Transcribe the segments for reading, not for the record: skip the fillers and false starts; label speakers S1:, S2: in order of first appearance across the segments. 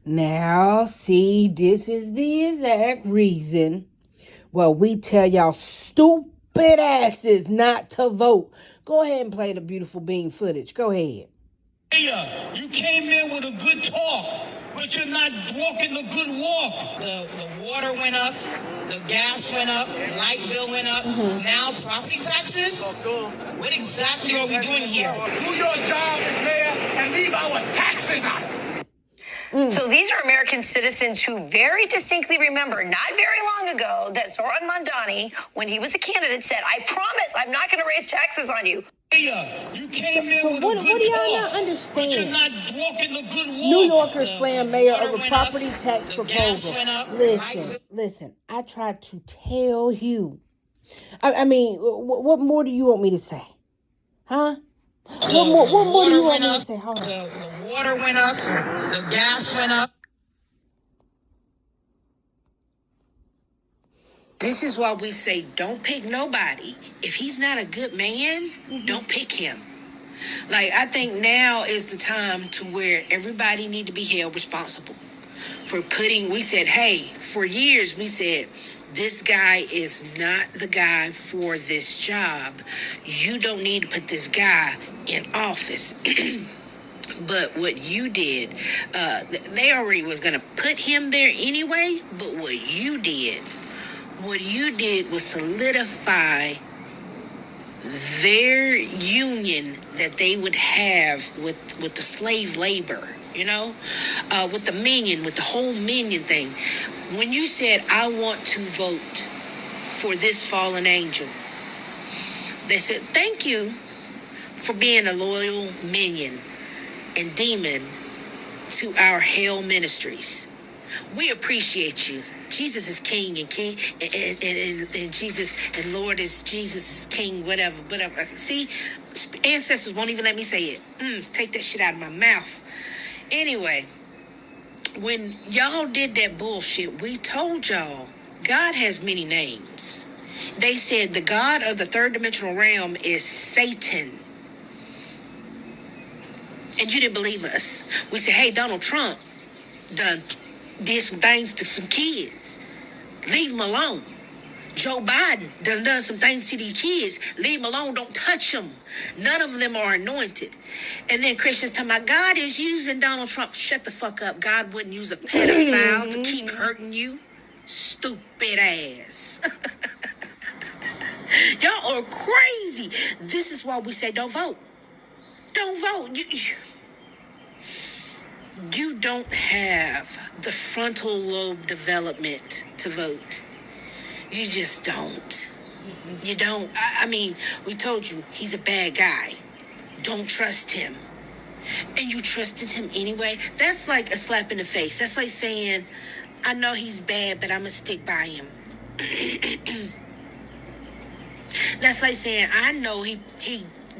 S1: Now, see, this is the exact reason. Well, we tell y'all stupid asses not to vote. Go ahead and play the beautiful bean footage. Go ahead.
S2: You came in with a good talk, but you're not walking the good walk. The water went up, the gas went up, light bill went up. Now property taxes? What exactly are we doing here? Do your jobs, Mayor, and leave our taxes out.
S3: So these are American citizens who very distinctly remember, not very long ago, that Zoran Mandani, when he was a candidate, said, I promise I'm not going to raise taxes on you.
S2: You came in
S1: So
S2: with
S1: what
S2: a good
S1: do y'all
S2: talk,
S1: not
S2: but you're
S1: understand?
S2: not walking the good walk.
S1: New Yorkers slam mayor
S2: water
S1: over
S2: went
S1: property
S2: up,
S1: tax
S2: the
S1: proposal.
S2: gas went up, light bill-
S1: Listen. I tried to tell you. I mean, what more do you want me to say? Huh? What more do you want me to say? Hold on.
S2: The water went up, the gas went up. This is why we say don't pick nobody. If he's not a good man, don't pick him. Like, I think now is the time to where everybody need to be held responsible for we said, hey, for years we said, this guy is not the guy for this job. You don't need to put this guy in office. But what you did, they already was going to put him there anyway, but what you did was solidify their union that they would have with the slave labor, with the whole minion thing. When you said, I want to vote for this fallen angel, they said, thank you for being a loyal minion and demon to our hell ministries. We appreciate you. Jesus is King and Jesus and Lord is Jesus is King, whatever. See, ancestors won't even let me say it. Take that shit out of my mouth. Anyway, when y'all did that bullshit, we told y'all God has many names. They said the God of the third dimensional realm is Satan. And you didn't believe us. We said, hey, Donald Trump did some things to some kids. Leave him alone. Joe Biden done some things to these kids. Leave them alone. Don't touch them. None of them are anointed. And then Christians talking about God is using Donald Trump. Shut the fuck up. God wouldn't use a pedophile to keep hurting you. Stupid ass. Y'all are crazy. This is why we say don't vote. Don't vote. You don't have the frontal lobe development to vote. You just don't. You don't. I mean, we told you he's a bad guy. Don't trust him. And you trusted him anyway. That's like a slap in the face. That's like saying, I know he's bad, but I'm going to stick by him. That's like saying, I know he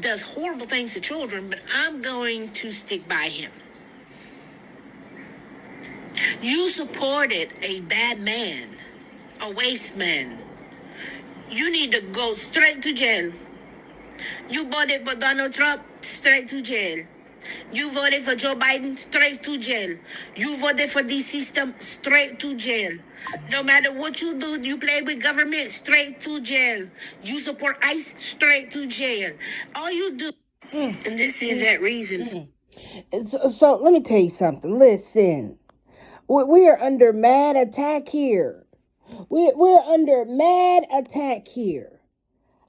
S2: does horrible things to children, but I'm going to stick by him. You supported a bad man, a waste man. You need to go straight to jail. You voted for Donald Trump, straight to jail. You voted for Joe Biden, straight to jail. You voted for this system, straight to jail. No matter what you do, you play with government, straight to jail. You support ICE, straight to jail. All you do, and this is that reason.
S1: So let me tell you something. Listen, we are under mad attack here. We're under mad attack here.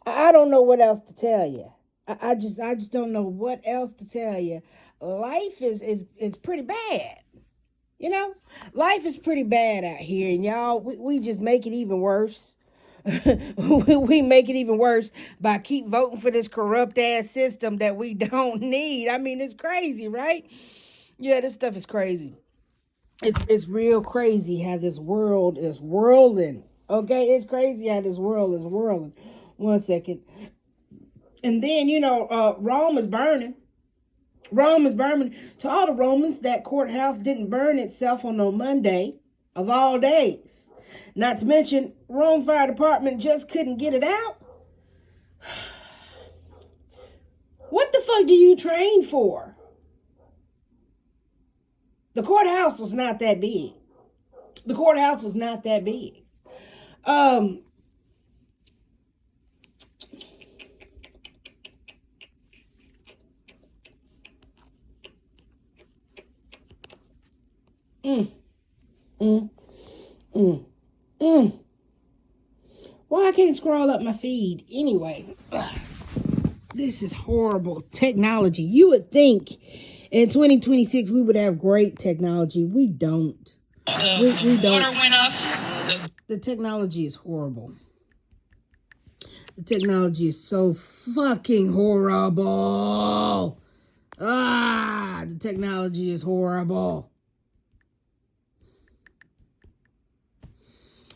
S1: I don't know what else to tell you. I just don't know what else to tell you. Life is pretty bad. Life is pretty bad out here, and y'all, we just make it even worse. We make it even worse by keep voting for this corrupt ass system that we don't need. I mean, it's crazy, right? Yeah, this stuff is crazy. It's real crazy how this world is whirling. Okay, it's crazy how this world is whirling. 1 second. And then, Rome is burning. Rome is burning. To all the Romans, that courthouse didn't burn itself on no Monday of all days. Not to mention, Rome Fire Department just couldn't get it out. What the fuck do you train for? The courthouse was not that big. The courthouse was not that big. Mm, mm, mm, mm. Why I can't scroll up my feed? Anyway, this is horrible technology. You would think in 2026 we would have great technology. We don't. We don't. Water went up. The technology is horrible. The technology is so fucking horrible. The technology is horrible.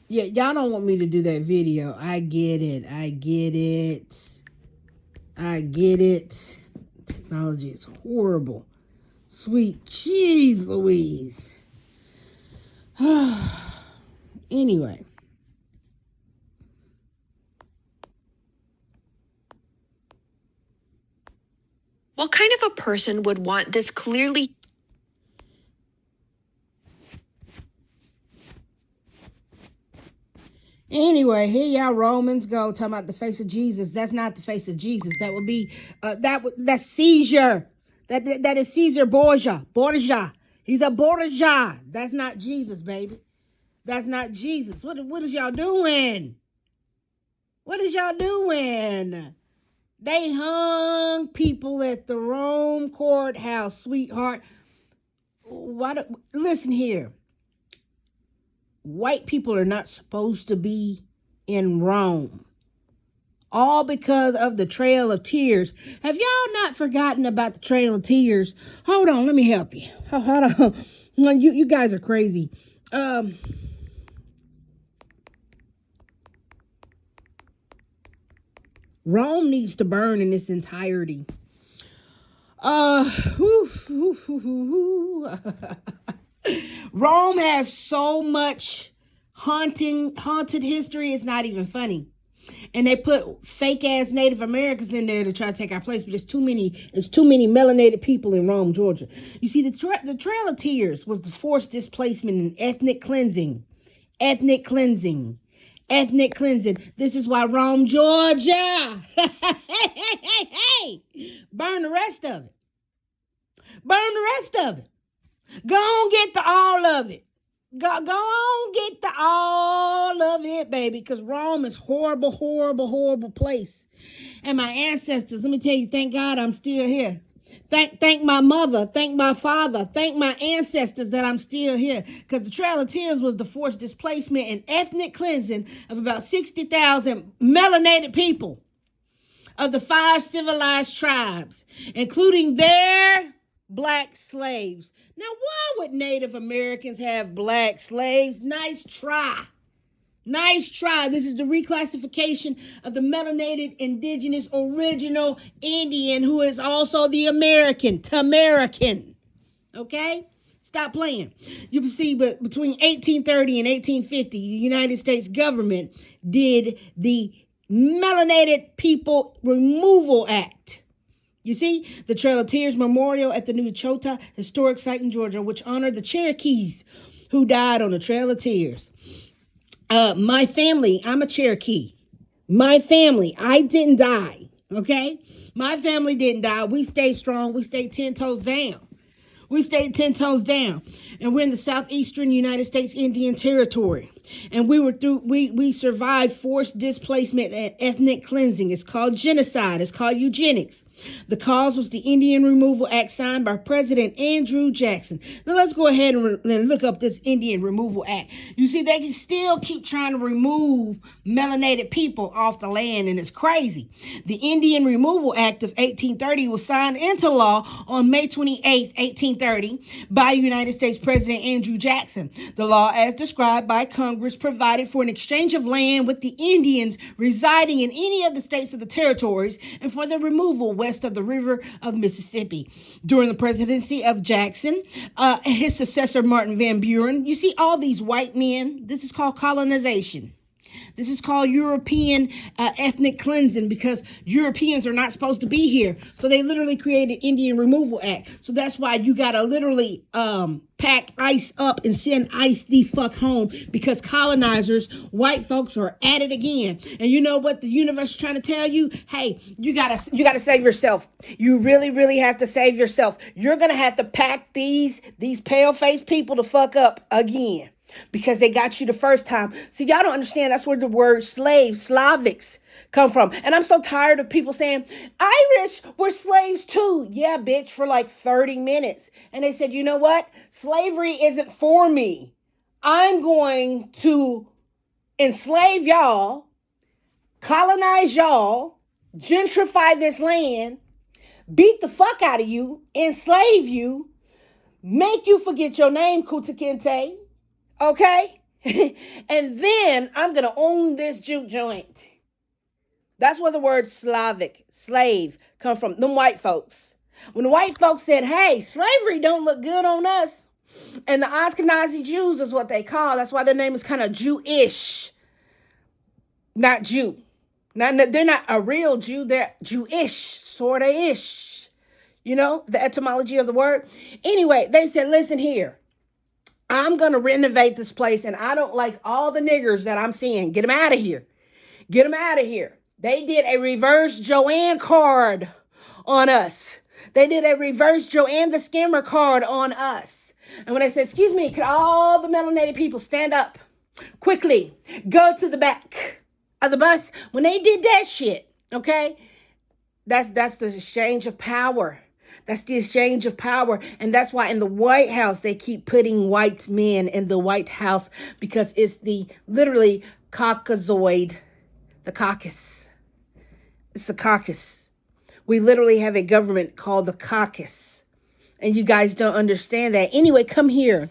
S1: Yeah, y'all don't want me to do that video. I get it. Technology is horrible. Sweet cheese Louise. Anyway.
S4: What kind of a person would want this clearly?
S1: Anyway, here y'all Romans go talking about the face of Jesus. That's not the face of Jesus. That would be that's Caesar. That is Caesar Borgia. Borgia. He's a Borgia. That's not Jesus, baby. That's not Jesus. What is y'all doing? What is y'all doing? They hung people at the Rome courthouse, sweetheart. Listen here. White people are not supposed to be in Rome. All because of the Trail of Tears. Have y'all not forgotten about the Trail of Tears? Hold on, let me help you. Hold on. You guys are crazy. Rome needs to burn in its entirety. Rome has so much haunted history, it's not even funny. And they put fake ass Native Americans in there to try to take our place, but there's too many melanated people in Rome, Georgia. You see, the Trail of Tears was the forced displacement and ethnic cleansing. Ethnic cleansing. This is why Rome, Georgia. Hey. Burn the rest of it. Go on, get the all of it. Go on, get the all of it, baby. Because Rome is horrible place. And my ancestors, let me tell you, thank God I'm still here. Thank my mother, thank my father, thank my ancestors that I'm still here. Because the Trail of Tears was the forced displacement and ethnic cleansing of about 60,000 melanated people of the 5 civilized tribes, including their black slaves. Now, why would Native Americans have black slaves? Nice try. This is the reclassification of the melanated indigenous original Indian who is also the American. Okay? Stop playing. You can see, but between 1830 and 1850, the United States government did the Melanated People Removal Act. You see, the Trail of Tears Memorial at the New Chota Historic Site in Georgia, which honored the Cherokees who died on the Trail of Tears. My family, I'm a Cherokee. My family, I didn't die, okay? My family didn't die. We stayed strong. We stayed 10 toes down. And we're in the southeastern United States Indian Territory. And we survived forced displacement and ethnic cleansing. It's called genocide. It's called eugenics. The cause was the Indian Removal Act signed by President Andrew Jackson. Now let's go ahead and look up this Indian Removal Act. You see, they can still keep trying to remove melanated people off the land, and it's crazy. The Indian Removal Act of 1830 was signed into law on May 28, 1830 by United States President Andrew Jackson. The law, as described by Congress, provided for an exchange of land with the Indians residing in any of the states of the territories and for their removal west of the river of Mississippi. During the presidency of Jackson, his successor, Martin Van Buren, you see all these white men, this is called colonization. This is called European ethnic cleansing because Europeans are not supposed to be here. So they literally created Indian Removal Act. So that's why you got to literally pack ICE up and send ICE the fuck home because colonizers, white folks are at it again. And you know what the universe is trying to tell you? Hey, you gotta save yourself. You really, really have to save yourself. You're gonna have to pack these pale-faced people to fuck up again because they got you the first time. See, y'all don't understand. That's where the word slave, Slavics, come from. And I'm so tired of people saying, Irish were slaves too. Yeah, bitch, for like 30 minutes. And they said, you know what? Slavery isn't for me. I'm going to enslave y'all, colonize y'all, gentrify this land, beat the fuck out of you, enslave you, make you forget your name, Kuta Kinte. Okay? And then I'm going to own this juke joint. That's where the word Slavic, slave, come from. Them white folks. When the white folks said, hey, slavery don't look good on us. And the Ashkenazi Jews is what they call. That's why their name is kind of Jewish. Not Jew. They're not a real Jew. They're Jewish, sort of ish. You know, the etymology of the word. Anyway, they said, listen here. I'm going to renovate this place, and I don't like all the niggers that I'm seeing. Get them out of here. Get them out of here. They did a reverse Joanne card on us. They did a reverse Joanne the Scammer card on us. And when I said, excuse me, could all the melanated people stand up quickly, go to the back of the bus? When they did that shit, okay, that's the exchange of power. That's the exchange of power. And that's why in the White House, they keep putting white men in the White House because it's the literally Caucasoid, the caucus. It's the caucus. We literally have a government called the caucus. And you guys don't understand that. Anyway, come here.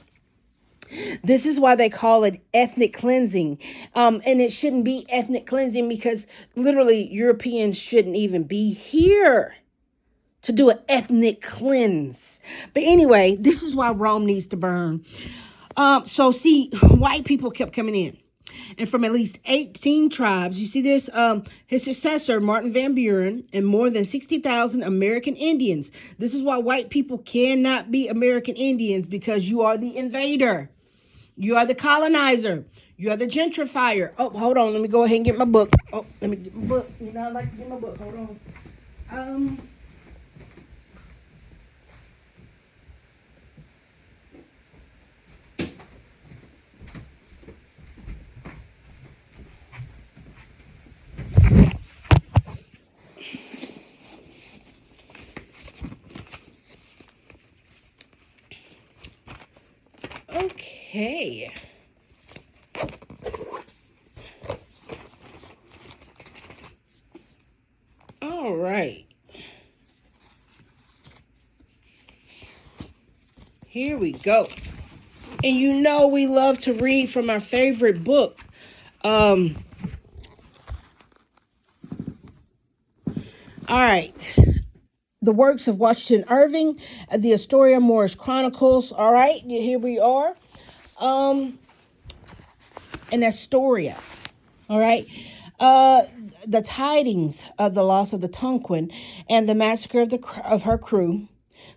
S1: This is why they call it ethnic cleansing. And it shouldn't be ethnic cleansing because literally Europeans shouldn't even be here to do an ethnic cleanse. But anyway, this is why Rome needs to burn. So see, white people kept coming in. And from at least 18 tribes, you see this, his successor, Martin Van Buren, and more than 60,000 American Indians. This is why white people cannot be American Indians because you are the invader. You are the colonizer. You are the gentrifier. Oh, hold on. Let me go ahead and get my book. Oh, let me get my book. You know, I like to get my book. Hold on. Okay. All right. Here we go. And you know we love to read from our favorite book. All right. The works of Washington Irving, the Astoria Moorish Chronicles. All right, here we are. In Astoria. All right. The tidings of the loss of the Tonquin and the massacre of her crew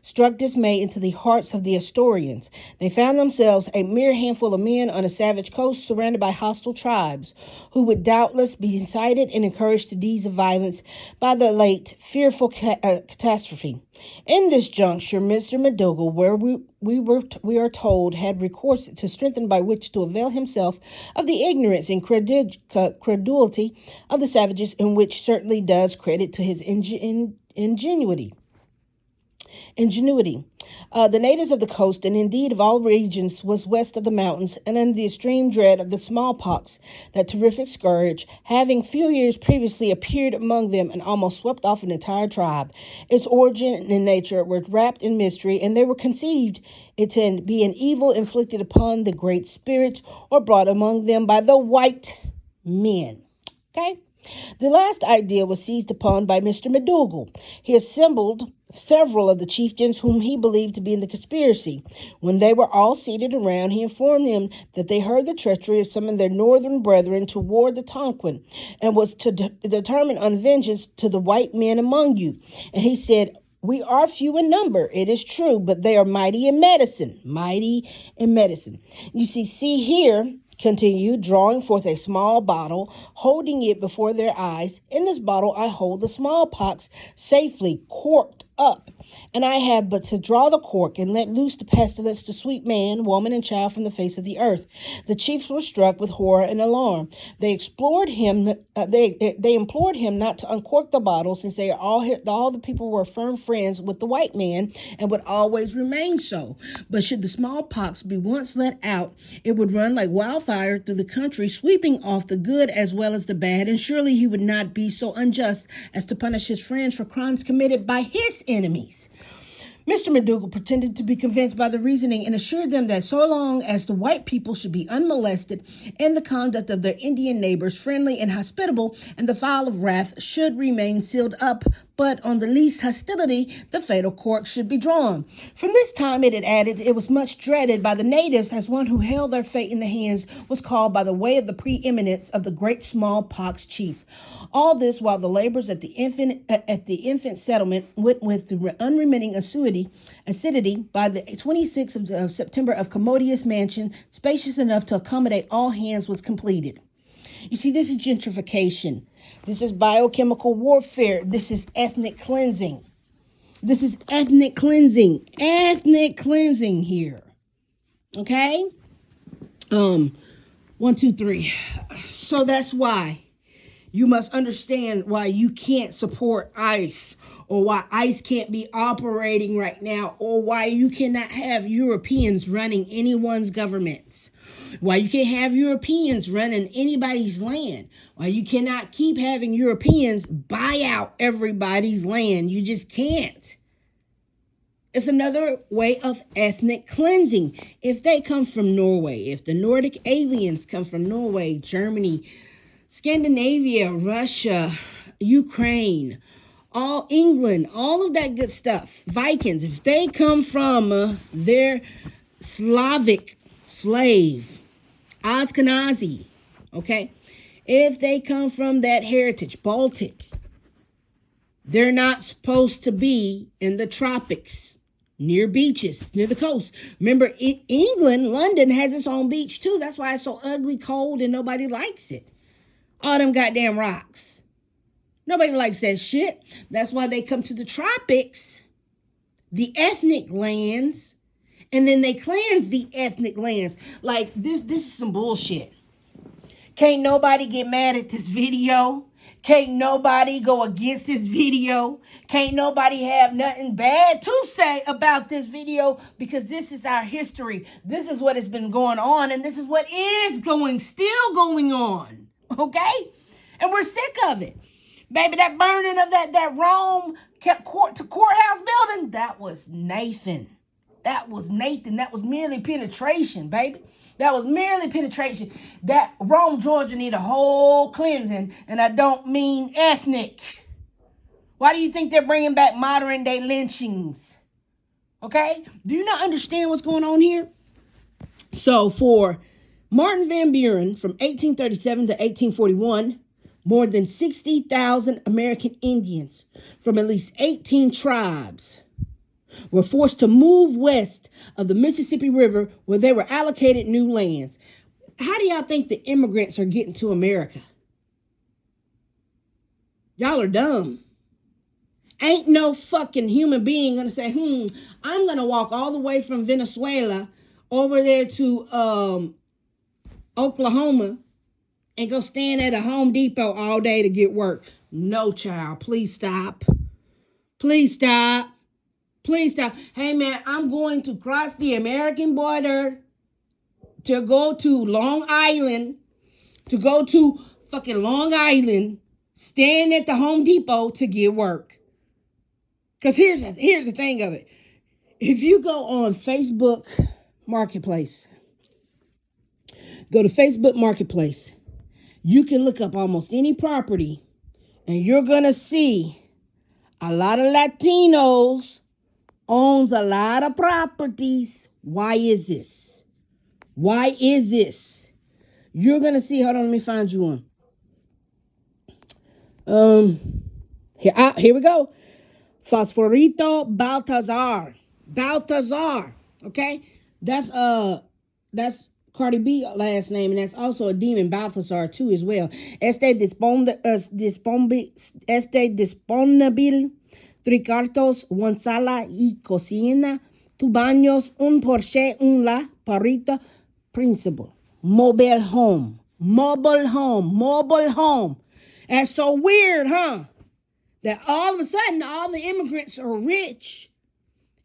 S1: struck dismay into the hearts of the Astorians. They found themselves a mere handful of men on a savage coast surrounded by hostile tribes who would doubtless be incited and encouraged to deeds of violence by the late fearful catastrophe. In this juncture, Mr. McDougall, where we are told, had recourse to strength by which to avail himself of the ignorance and credulity of the savages, in which certainly does credit to his ingenuity. The natives of the coast, and indeed of all regions, was west of the mountains, and under the extreme dread of the smallpox, that terrific scourge, having few years previously appeared among them and almost swept off an entire tribe. Its origin and nature were wrapped in mystery, and they were conceived it to be an evil inflicted upon the great spirits, or brought among them by the white men. Okay? The last idea was seized upon by Mr. McDougall. He assembled several of the chieftains whom he believed to be in the conspiracy. When they were all seated around, he informed them that they heard the treachery of some of their northern brethren toward the Tonquin, and was to determine on vengeance to the white men among you. And he said, we are few in number, it is true, but they are mighty in medicine. Mighty in medicine. You see here, continued, drawing forth a small bottle, holding it before their eyes. In this bottle I hold the smallpox safely corked up, and I have but to draw the cork and let loose the pestilence to sweep man, woman, and child from the face of the earth. The chiefs were struck with horror and alarm. They implored him not to uncork the bottle, since all the people were firm friends with the white man and would always remain so. But should the smallpox be once let out, it would run like wildfire through the country, sweeping off the good as well as the bad, and surely he would not be so unjust as to punish his friends for crimes committed by his enemies. Mr. McDougal pretended to be convinced by the reasoning and assured them that so long as the white people should be unmolested and the conduct of their Indian neighbors friendly and hospitable, and the vial of wrath should remain sealed up, but on the least hostility, the fatal cork should be drawn. From this time, it had added, it was much dreaded by the natives, as one who held their fate in the hands was called by the way of the preeminence of the great smallpox chief. All this while the labors at the infant settlement went with the unremitting assiduity by the 26th of September of commodious mansion, spacious enough to accommodate all hands, was completed. You see, this is gentrification. This is biochemical warfare. This is ethnic cleansing. This is ethnic cleansing. Ethnic cleansing here. Okay? 1, 2, 3. So that's why you must understand why you can't support ICE, or why ICE can't be operating right now, or why you cannot have Europeans running anyone's governments, why you can't have Europeans running anybody's land, why you cannot keep having Europeans buy out everybody's land. You just can't. It's another way of ethnic cleansing. If they come from Norway, if the Nordic aliens come from Norway, Germany, Scandinavia, Russia, Ukraine, all England, all of that good stuff, Vikings, if they come from their Slavic slave, Ashkenazi, okay, if they come from that heritage, Baltic, they're not supposed to be in the tropics, near beaches, near the coast. Remember, England, London has its own beach too. That's why it's so ugly, cold, and nobody likes it. All them goddamn rocks. Nobody likes that shit. That's why they come to the tropics, the ethnic lands, and then they cleanse the ethnic lands. Like, this is some bullshit. Can't nobody get mad at this video. Can't nobody go against this video. Can't nobody have nothing bad to say about this video, because this is our history. This is what has been going on, and this is what is still going on. Okay? And we're sick of it. Baby, that burning of that Rome courthouse building, that was Nathan. That was Nathan. That was merely penetration, baby. That was merely penetration. That Rome, Georgia need a whole cleansing, and I don't mean ethnic. Why do you think they're bringing back modern day lynchings? Okay? Do you not understand what's going on here? So for Martin Van Buren, from 1837 to 1841, more than 60,000 American Indians from at least 18 tribes were forced to move west of the Mississippi River, where they were allocated new lands. How do y'all think the immigrants are getting to America? Y'all are dumb. Ain't no fucking human being gonna say, I'm gonna walk all the way from Venezuela over there to Oklahoma and go stand at a Home Depot all day to get work. No, child. Please stop. Please stop. Please stop. Hey, man, I'm going to cross the American border to go to Long Island, stand at the Home Depot to get work. Because here's the thing of it. If you go on Facebook Marketplace, you can look up almost any property, and you're going to see a lot of Latinos owns a lot of properties. Why is this? Why is this? You're going to see. Hold on, let me find you one. Here we go. Fosforito Baltazar. Okay? That's Cardi B last name, and that's also a demon, Balthazar, too, as well. Este disponible 3 cuartos, 1 sala y cocina, 2 baños, 1 porche, 1 la parrita principal. Mobile home. That's so weird, huh? That all of a sudden, all the immigrants are rich.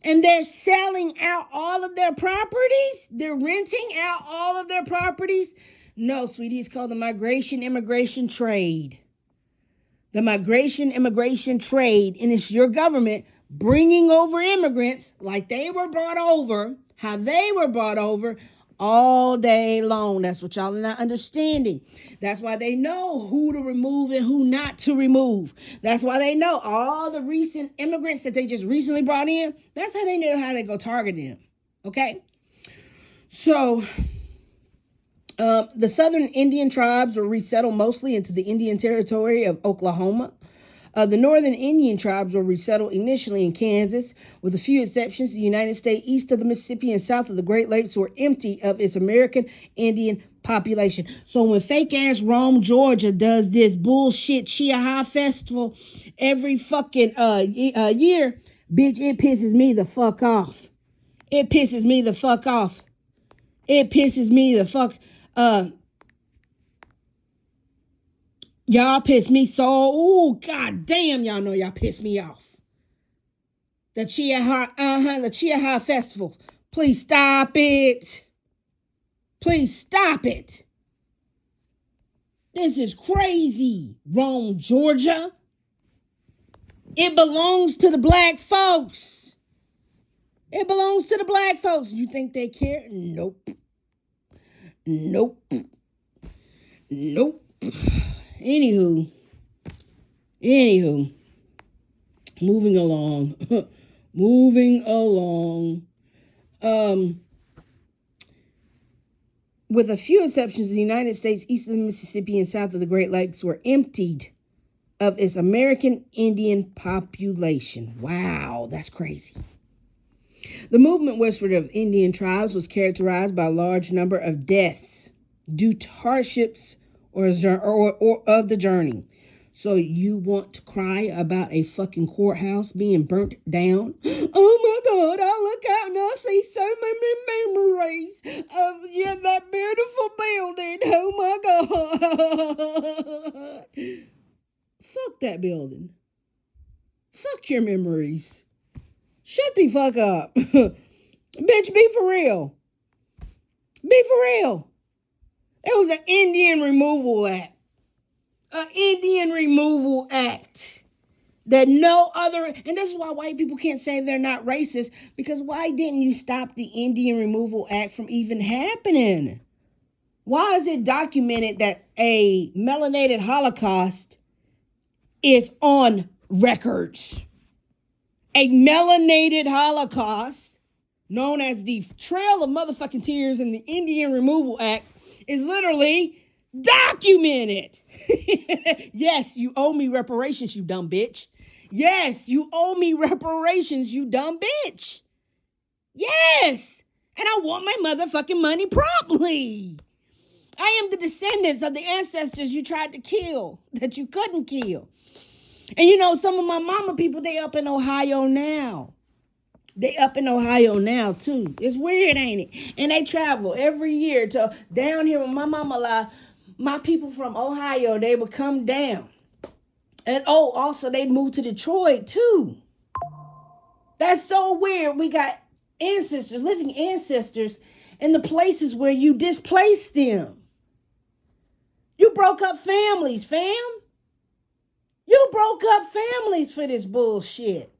S1: And they're selling out all of their properties? They're renting out all of their properties? No, sweetie, it's called the migration-immigration trade. The migration-immigration trade. And it's your government bringing over immigrants like they were brought over, how they were brought over, all day long. That's what y'all are not understanding. That's why they know who to remove and who not to remove. That's why they know all the recent immigrants that they just recently brought in. That's how they know how to go target them. Okay? So, the southern Indian tribes were resettled mostly into the Indian Territory of Oklahoma. The northern Indian tribes were resettled initially in Kansas, with a few exceptions. The United States east of the Mississippi and south of the Great Lakes were empty of its American Indian population. So when fake-ass Rome, Georgia does this bullshit Chiaha festival every fucking year, bitch, it pisses me the fuck off. It pisses me the fuck off. It pisses me the fuck y'all piss me so, ooh, god damn, y'all know y'all piss me off. The Chiaha Festival. Please stop it. Please stop it. This is crazy, Rome, Georgia. It belongs to the black folks. It belongs to the black folks. You think they care? Nope. Anywho, moving along. With a few exceptions, the United States east of the Mississippi and south of the Great Lakes were emptied of its American Indian population. Wow, that's crazy. The movement westward of Indian tribes was characterized by a large number of deaths due to hardships or of the journey. So you want to cry about a fucking courthouse being burnt down? Oh my God, I look out and I see so many memories of that beautiful building. Oh my God. Fuck that building. Fuck your memories. Shut the fuck up. Bitch, be for real. Be for real. It was an Indian Removal Act. An Indian Removal Act. That no other, and this is why white people can't say they're not racist, because why didn't you stop the Indian Removal Act from even happening? Why is it documented that a melanated Holocaust is on records? A melanated Holocaust, known as the Trail of Motherfucking Tears in the Indian Removal Act, is literally documented. Yes, you owe me reparations, you dumb bitch. Yes, you owe me reparations, you dumb bitch. Yes, and I want my motherfucking money promptly. I am the descendants of the ancestors you tried to kill, that you couldn't kill. And you know, some of my mama people, they up in Ohio now. They up in Ohio now, too. It's weird, ain't it? And they travel every year to down here with my mama live. My people from Ohio, they would come down. And also they moved to Detroit, too. That's so weird. We got ancestors, living ancestors, in the places where you displaced them. You broke up families, fam. You broke up families for this bullshit.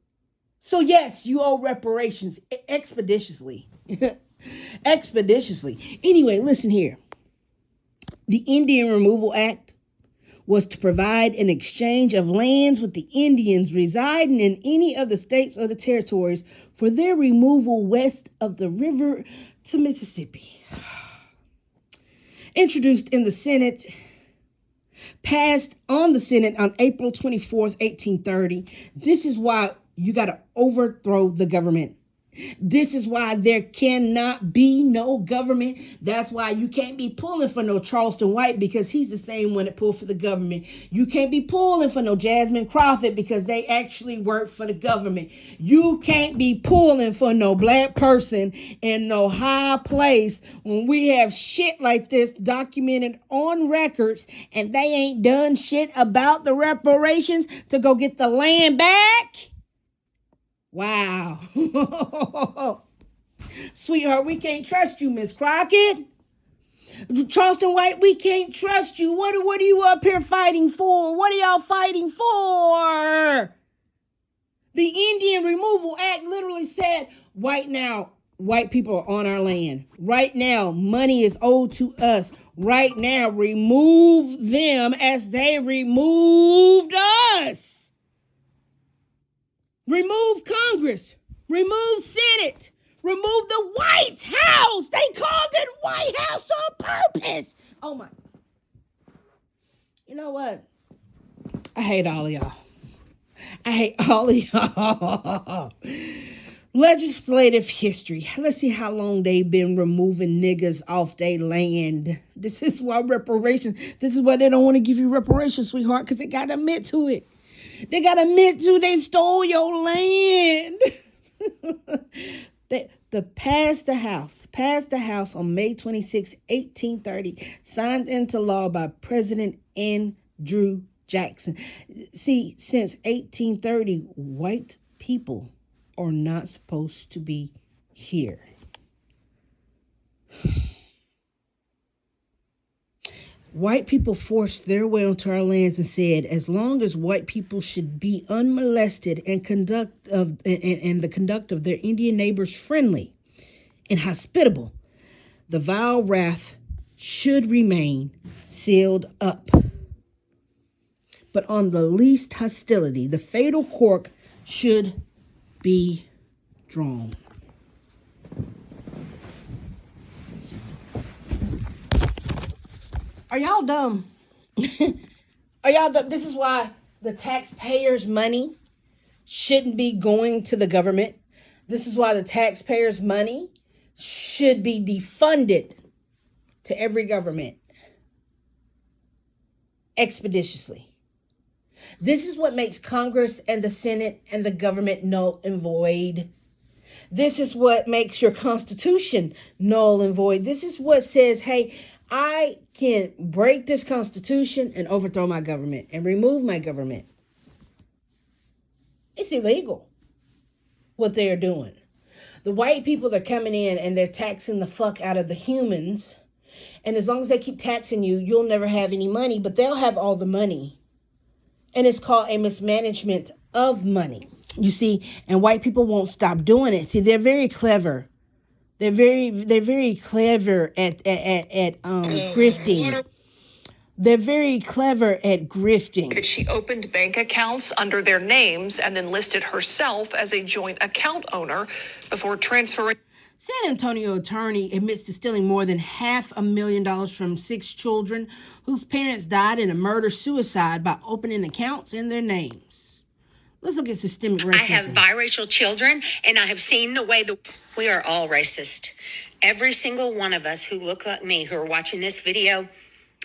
S1: So yes, you owe reparations expeditiously. Expeditiously. Anyway, listen here. The Indian Removal Act was to provide an exchange of lands with the Indians residing in any of the states or the territories for their removal west of the river to Mississippi. Introduced in the Senate, passed on the Senate on April 24th, 1830. This is why you got to overthrow the government. This is why there cannot be no government. That's why you can't be pulling for no Charleston White, because he's the same one that pulled for the government. You can't be pulling for no Jasmine Crawford because they actually work for the government. You can't be pulling for no black person in no high place when we have shit like this documented on records and they ain't done shit about the reparations to go get the land back. Wow. Sweetheart, we can't trust you, Miss Crockett. Charleston White, we can't trust you. What are you up here fighting for? What are y'all fighting for? The Indian Removal Act literally said, right now, white people are on our land. Right now, money is owed to us. Right now, remove them as they removed us. Remove Congress. Remove Senate. Remove the White House. They called it White House on purpose. Oh my. You know what? I hate all of y'all. I hate all of y'all. Legislative history. Let's see how long they've been removing niggas off their land. This is why reparations. This is why they don't want to give you reparations, sweetheart, because they got to admit to it. They got to admit to they stole your land. They passed the House on May 26, 1830, signed into law by President Andrew Jackson. See, since 1830, white people are not supposed to be here. White people forced their way onto our lands and said, as long as white people should be unmolested and the conduct of their Indian neighbors friendly and hospitable, the vile wrath should remain sealed up. But on the least hostility, the fatal cork should be drawn. Are y'all dumb? Are y'all dumb? This is why the taxpayers' money shouldn't be going to the government. This is why the taxpayers' money should be defunded to every government expeditiously. This is what makes Congress and the Senate and the government null and void. This is what makes your Constitution null and void. This is what says, hey, I can break this Constitution and overthrow my government and remove my government. It's illegal what they are doing. The white people are coming in and they're taxing the fuck out of the humans. And as long as they keep taxing you, you'll never have any money, but they'll have all the money. And it's called a mismanagement of money. You see, and white people won't stop doing it. See, they're very clever. They're very clever at grifting. They're very clever at grifting.
S5: That she opened bank accounts under their names and then listed herself as a joint account owner before transferring.
S1: San Antonio attorney admits to stealing more than $500,000 from 6 children whose parents died in a murder-suicide by opening accounts in their names. Let's look at systemic racism.
S2: I have biracial children, and I have seen the way we are all racist. Every single one of us who look like me, who are watching this video,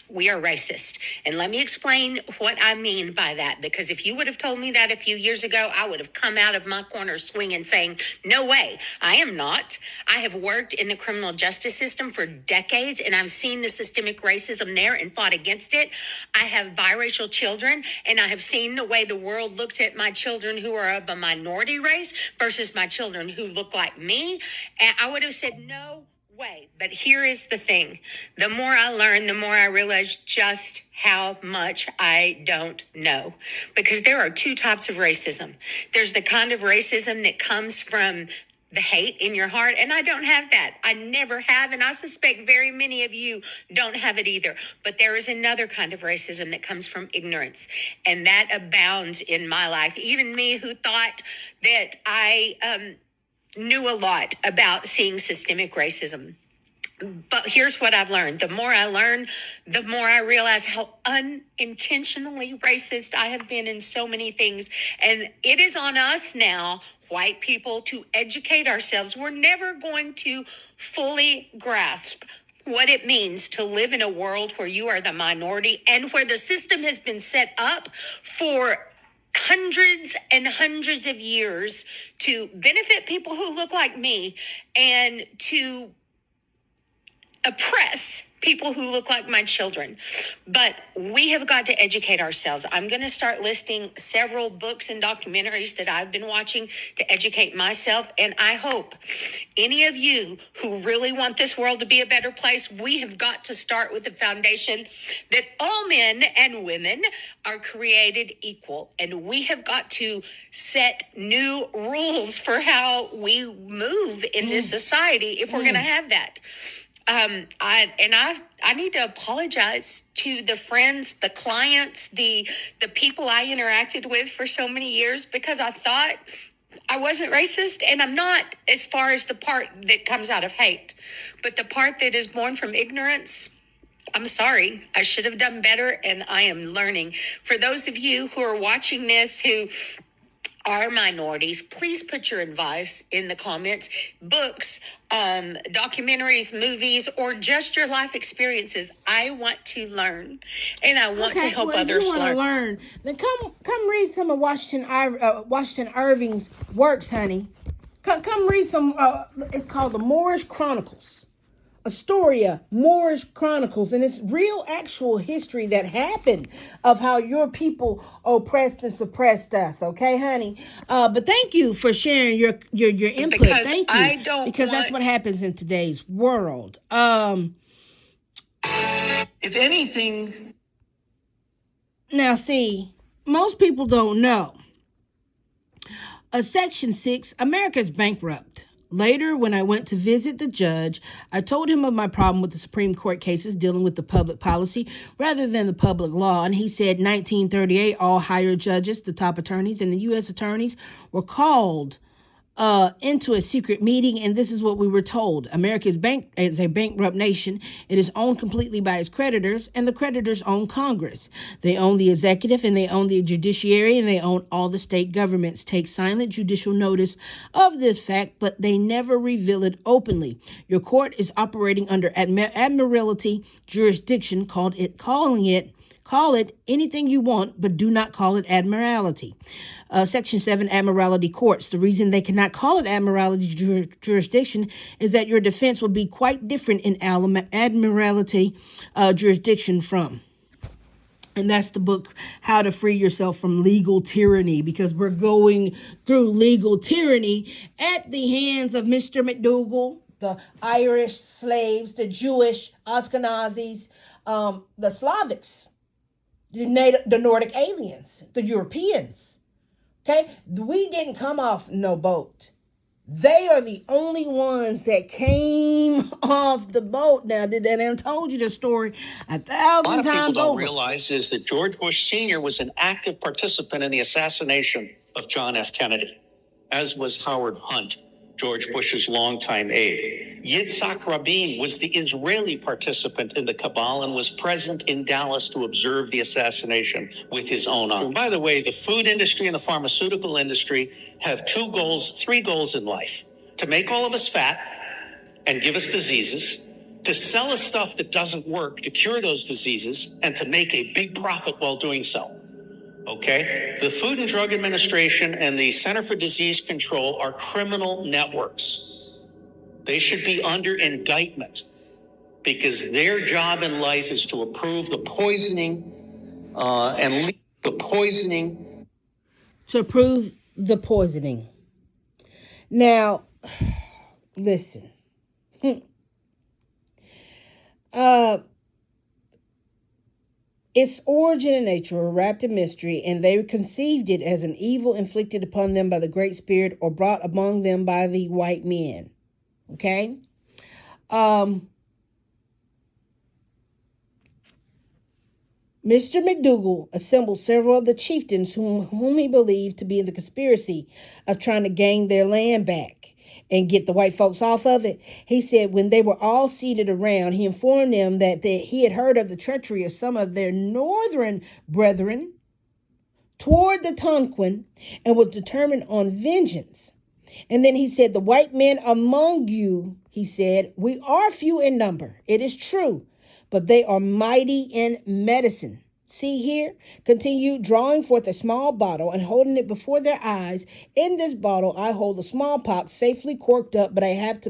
S2: we are racist. And let me explain what I mean by that. Because if you would have told me that a few years ago, I would have come out of my corner swinging saying, no way, I am not. I have worked in the criminal justice system for decades, and I've seen the systemic racism there and fought against it. I have biracial children, and I have seen the way the world looks at my children who are of a minority race versus my children who look like me. And I would have said, no way. But here is the thing. The more I learn, the more I realize just how much I don't know. Because there are 2 types of racism. There's the kind of racism that comes from the hate in your heart. And I don't have that. I never have. And I suspect very many of you don't have it either. But there is another kind of racism that comes from ignorance. And that abounds in my life. Even me, who thought that I knew a lot about seeing systemic racism. But here's what I've learned. The more I learn, the more I realize how unintentionally racist I have been in so many things. And it is on us now, white people, to educate ourselves. We're never going to fully grasp what it means to live in a world where you are the minority and where the system has been set up for hundreds and hundreds of years to benefit people who look like me and to oppress people who look like my children. But we have got to educate ourselves. I'm going to start listing several books and documentaries that I've been watching to educate myself. And I hope any of you who really want this world to be a better place, we have got to start with the foundation that all men and women are created equal. And we have got to set new rules for how we move in this society if we're going to have that. I need to apologize to the friends, the clients, the people I interacted with for so many years, because I thought I wasn't racist, and I'm not, as far as the part that comes out of hate. But the part that is born from ignorance, I'm sorry. I should have done better, and I am learning. For those of you who are watching this who are minorities, please put your advice in the comments. Books, documentaries, movies, or just your life experiences. I want to learn, and I want to help others
S1: if you want to learn. Then come read some of Washington Irving's works, honey. Come read some. It's called the Moorish Chronicles. Astoria, Moorish Chronicles, and it's real actual history that happened of how your people oppressed and suppressed us. Okay, honey. But thank you for sharing your input.
S2: Because
S1: thank you, because that's what happens in today's world. If
S2: anything,
S1: now see, most people don't know. Section 6, America's bankrupt. Later, when I went to visit the judge, I told him of my problem with the Supreme Court cases dealing with the public policy rather than the public law. And he said 1938, all higher judges, the top attorneys, and the U.S. attorneys were called into a secret meeting, and this is what we were told. America is a bankrupt nation. It is owned completely by its creditors, and the creditors own Congress. They own the executive, and they own the judiciary, and they own all the state governments. Take silent judicial notice of this fact, but they never reveal it openly. Your court is operating under admiralty jurisdiction. Call it anything you want, but do not call it admiralty. Section 7, Admiralty Courts. The reason they cannot call it Admiralty jurisdiction is that your defense would be quite different in Admiralty jurisdiction from. And that's the book, How to Free Yourself from Legal Tyranny, because we're going through legal tyranny at the hands of Mr. McDougal, the Irish slaves, the Jewish Ashkenazis, the Slavics, the Nordic aliens, the Europeans. Okay, we didn't come off no boat. They are the only ones that came off the boat. Now, and I told you the story 1,000 times over. A lot of people don't
S2: realize is that George Bush Sr. was an active participant in the assassination of John F. Kennedy, as was Howard Hunt, George Bush's longtime aide. Yitzhak Rabin was the Israeli participant in the cabal and was present in Dallas to observe the assassination with his own eyes. And by the way, the food industry and the pharmaceutical industry have three goals in life: to make all of us fat and give us diseases, to sell us stuff that doesn't work to cure those diseases, and to make a big profit while doing so. Okay? The Food and Drug Administration and the Center for Disease Control are criminal networks. They should be under indictment because their job in life is to approve the poisoning and lead the poisoning.
S1: To approve the poisoning. Now, listen. Its origin and nature were wrapped in mystery, and they conceived it as an evil inflicted upon them by the Great Spirit or brought among them by the white men. Okay? Mr. McDougal assembled several of the chieftains whom he believed to be in the conspiracy of trying to gain their land back and get the white folks off of it. He said when they were all seated around, he informed them that he had heard of the treachery of some of their northern brethren toward the Tonquin and was determined on vengeance. And then he said, the white men among you, he said, we are few in number. It is true, but they are mighty in medicine. See here, continue drawing forth a small bottle and holding it before their eyes. In this bottle, I hold the smallpox safely corked up, but I have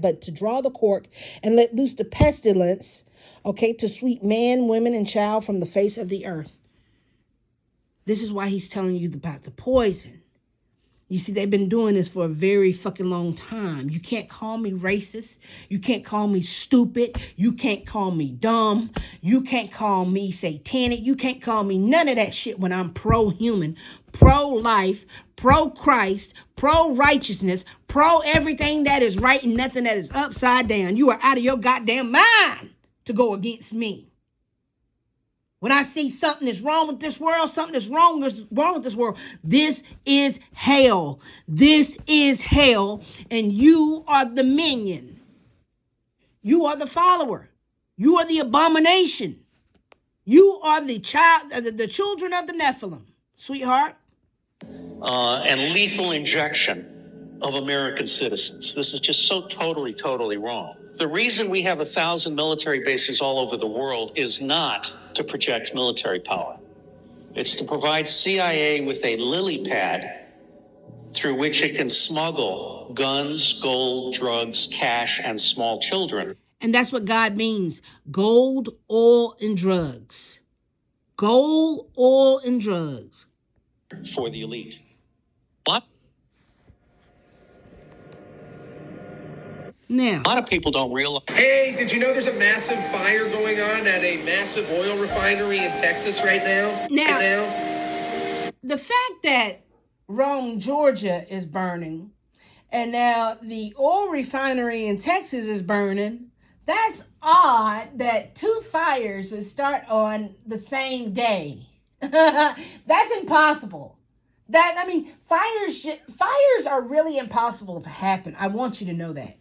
S1: but to draw the cork and let loose the pestilence, okay, to sweep man, women, and child from the face of the earth. This is why he's telling you about the poison. You see, they've been doing this for a very fucking long time. You can't call me racist. You can't call me stupid. You can't call me dumb. You can't call me satanic. You can't call me none of that shit when I'm pro-human, pro-life, pro-Christ, pro-righteousness, pro-everything that is right and nothing that is upside down. You are out of your goddamn mind to go against me. When I see something is wrong with this world, something is wrong with this world, this is hell. This is hell, and you are the minion. You are the follower. You are the abomination. You are the children of the Nephilim, sweetheart.
S6: And lethal injection of American citizens. This is just so totally wrong. The reason we have 1,000 military bases all over the world is not to project military power. It's to provide CIA with a lily pad through which it can smuggle guns, gold, drugs, cash, and small children.
S1: And that's what God means. Gold, oil, and drugs. Gold, oil, and drugs.
S6: For the elite.
S1: Now,
S6: a lot of people don't realize.
S7: Hey, did you know there's a massive fire going on at a massive oil refinery in Texas right now?
S1: The fact that Rome, Georgia is burning, and now the oil refinery in Texas is burning, that's odd that two fires would start on the same day. That's impossible. Fires are really impossible to happen. I want you to know that.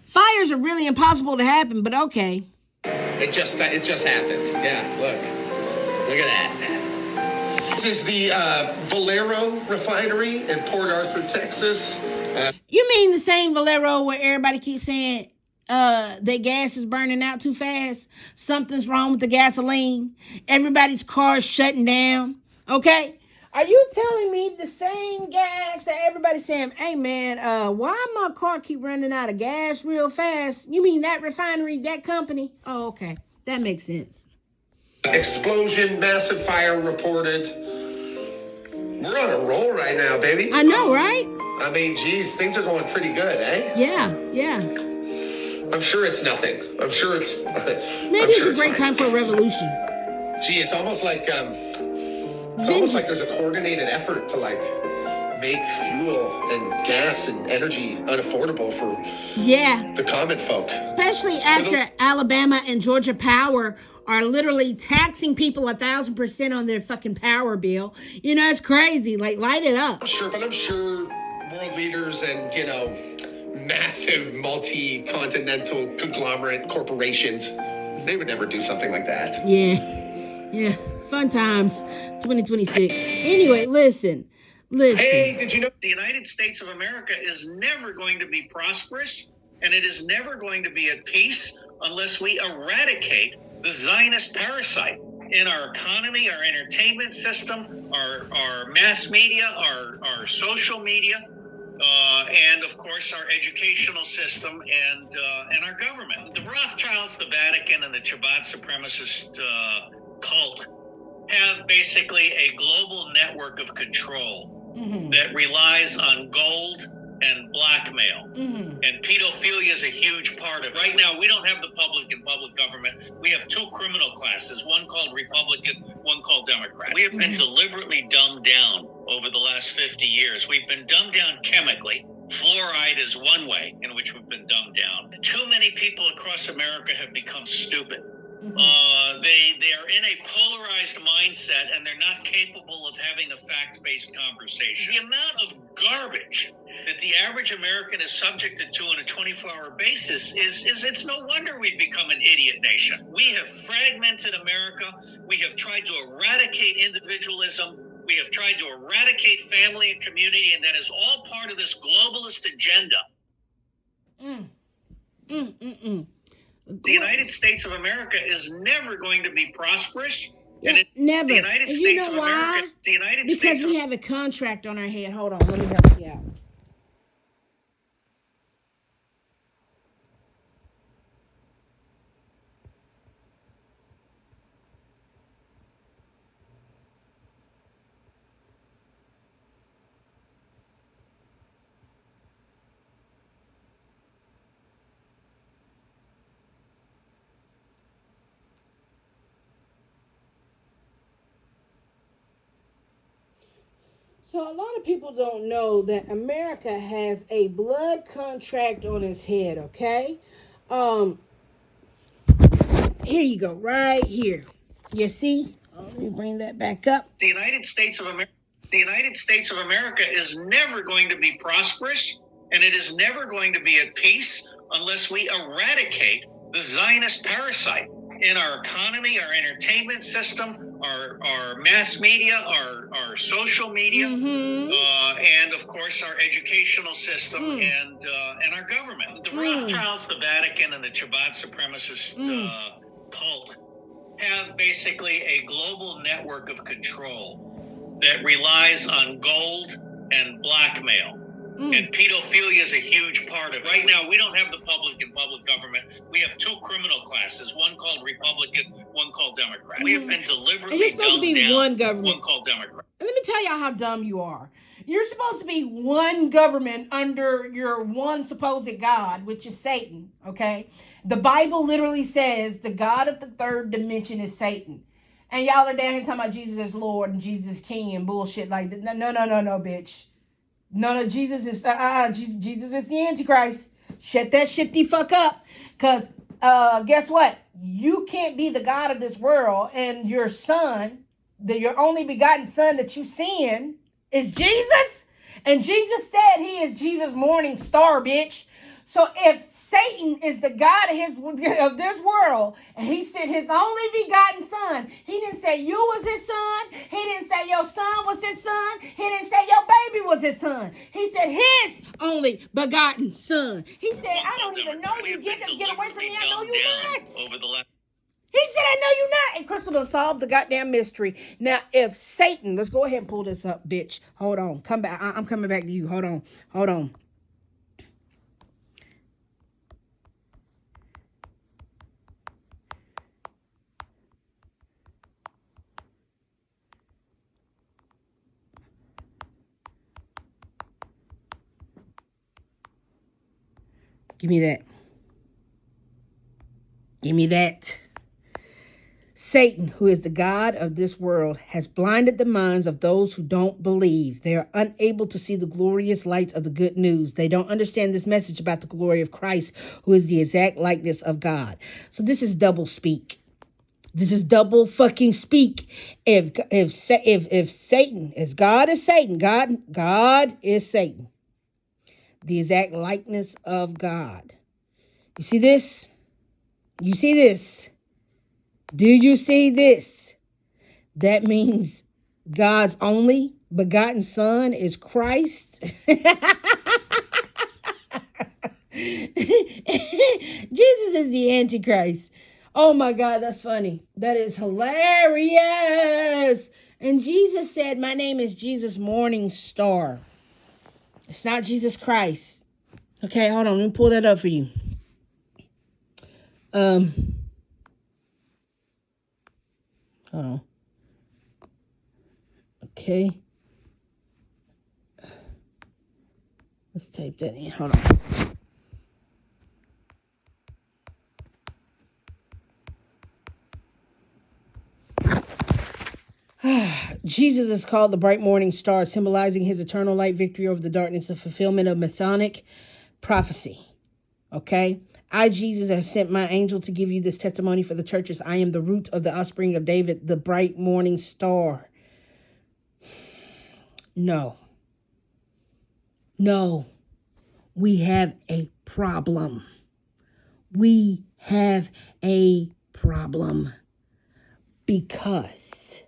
S1: Fires are really impossible to happen, but okay.
S7: It just happened. Yeah, look at that. This is the Valero refinery in Port Arthur, Texas.
S1: You mean the same Valero where everybody keeps saying their gas is burning out too fast? Something's wrong with the gasoline. Everybody's car's shutting down. Okay? Are you telling me the same gas that everybody's saying, hey man, why my car keep running out of gas real fast? You mean that refinery, that company? Oh, okay. That makes sense.
S7: Explosion, massive fire reported. We're on a roll right now, baby.
S1: I know, right?
S7: I mean, geez, things are going pretty good, eh?
S1: Yeah.
S7: I'm sure it's nothing. I'm sure it's...
S1: Maybe it's a great time for a revolution.
S7: Gee, it's almost like... It's almost like there's a coordinated effort to make fuel and gas and energy unaffordable for the common folk.
S1: Especially after Alabama and Georgia Power are literally taxing people 1,000% on their fucking power bill. You know, it's crazy. Light it up.
S7: I'm sure world leaders and, massive multi-continental conglomerate corporations, they would never do something like that.
S1: Yeah. Fun times, 2026. Anyway, listen.
S7: Hey, did you know
S6: the United States of America is never going to be prosperous, and it is never going to be at peace unless we eradicate the Zionist parasite in our economy, our entertainment system, our mass media, our social media, and of course our educational system and our government. The Rothschilds, the Vatican, and the Chabad supremacist cult have basically a global network of control that relies on gold and blackmail. And pedophilia is a huge part of it. Right now, we don't have the public involvement. public government, we have two criminal classes, one called Republican, one called Democrat. We have been deliberately dumbed down over the last 50 years. We've been dumbed down chemically. Fluoride is one way in which we've been dumbed down. Too many people across America have become stupid. They are in a polarized mindset, and they're not capable of having a fact-based conversation. The amount of garbage that the average American is subjected to on a 24-hour basis is it's no wonder we've become an idiot nation. We have fragmented America. We have tried to eradicate individualism. We have tried to eradicate family and community, and that is all part of this globalist agenda. The United States of America is never going to be prosperous.
S1: Yeah, never.
S6: The United States of America. The United
S1: because
S6: States
S1: we have a contract on our head. Hold on, let me help you out. So a lot of people don't know that America has a blood contract on its head, okay? Here you go, right here. You see? Let me bring that back up.
S6: The United States of America. The United States of America is never going to be prosperous, and it is never going to be at peace unless we eradicate the Zionist parasite in our economy, our entertainment system, our mass media, our social media, and of course our educational system and our government. The Rothschilds, the Vatican, and the Chabad supremacist cult have basically a global network of control that relies on gold and blackmail. And pedophilia is a huge part of it. Right now, we don't have the public and public government. We have two criminal classes, one called Republican, one called Democrat. We have been deliberately
S1: and you're supposed to be one government.
S6: One called Democrat.
S1: Let me tell y'all how dumb you are. You're supposed to be one government under your one supposed God, which is Satan, okay? The Bible literally says the God of the third dimension is Satan. And y'all are down here talking about Jesus is Lord and Jesus is King and bullshit like that. No, bitch. No, Jesus is Jesus is the Antichrist. Shut that shit the fuck up. Cause guess what? You can't be the God of this world, and your son, your only begotten son that you sin is Jesus. And Jesus said he is Jesus' morning star, bitch. So if Satan is the God of this world, and he sent his only begotten son, he didn't say you was his son. He didn't say your son was his son. He didn't say your baby was his son. He said his only begotten son. He said, I don't even know you. Get away from me. I know you not. He said, I know you not. And Crystal done solved the goddamn mystery. Now, if Satan, let's go ahead and pull this up, bitch. Hold on. Come back. I'm coming back to you. Hold on. Give me that. Satan, who is the God of this world, has blinded the minds of those who don't believe. They are unable to see the glorious light of the good news. They don't understand this message about the glory of Christ, who is the exact likeness of God. So this is double speak. This is double fucking speak. If Satan, as God is Satan, God is Satan. The exact likeness of God. You see this? You see this? Do you see this? That means God's only begotten son is Christ. Jesus is the Antichrist. Oh my God, that's funny. That is hilarious. And Jesus said, my name is Jesus Morning Star. It's not Jesus Christ. Okay, hold on. Let me pull that up for you. Hold on. Okay. Let's type that in. Hold on. Jesus is called the bright morning star, symbolizing his eternal light victory over the darkness, the fulfillment of Messianic prophecy. Okay? I, Jesus, have sent my angel to give you this testimony for the churches. I am the root of the offspring of David, the bright morning star. No. We have a problem. We have a problem. Because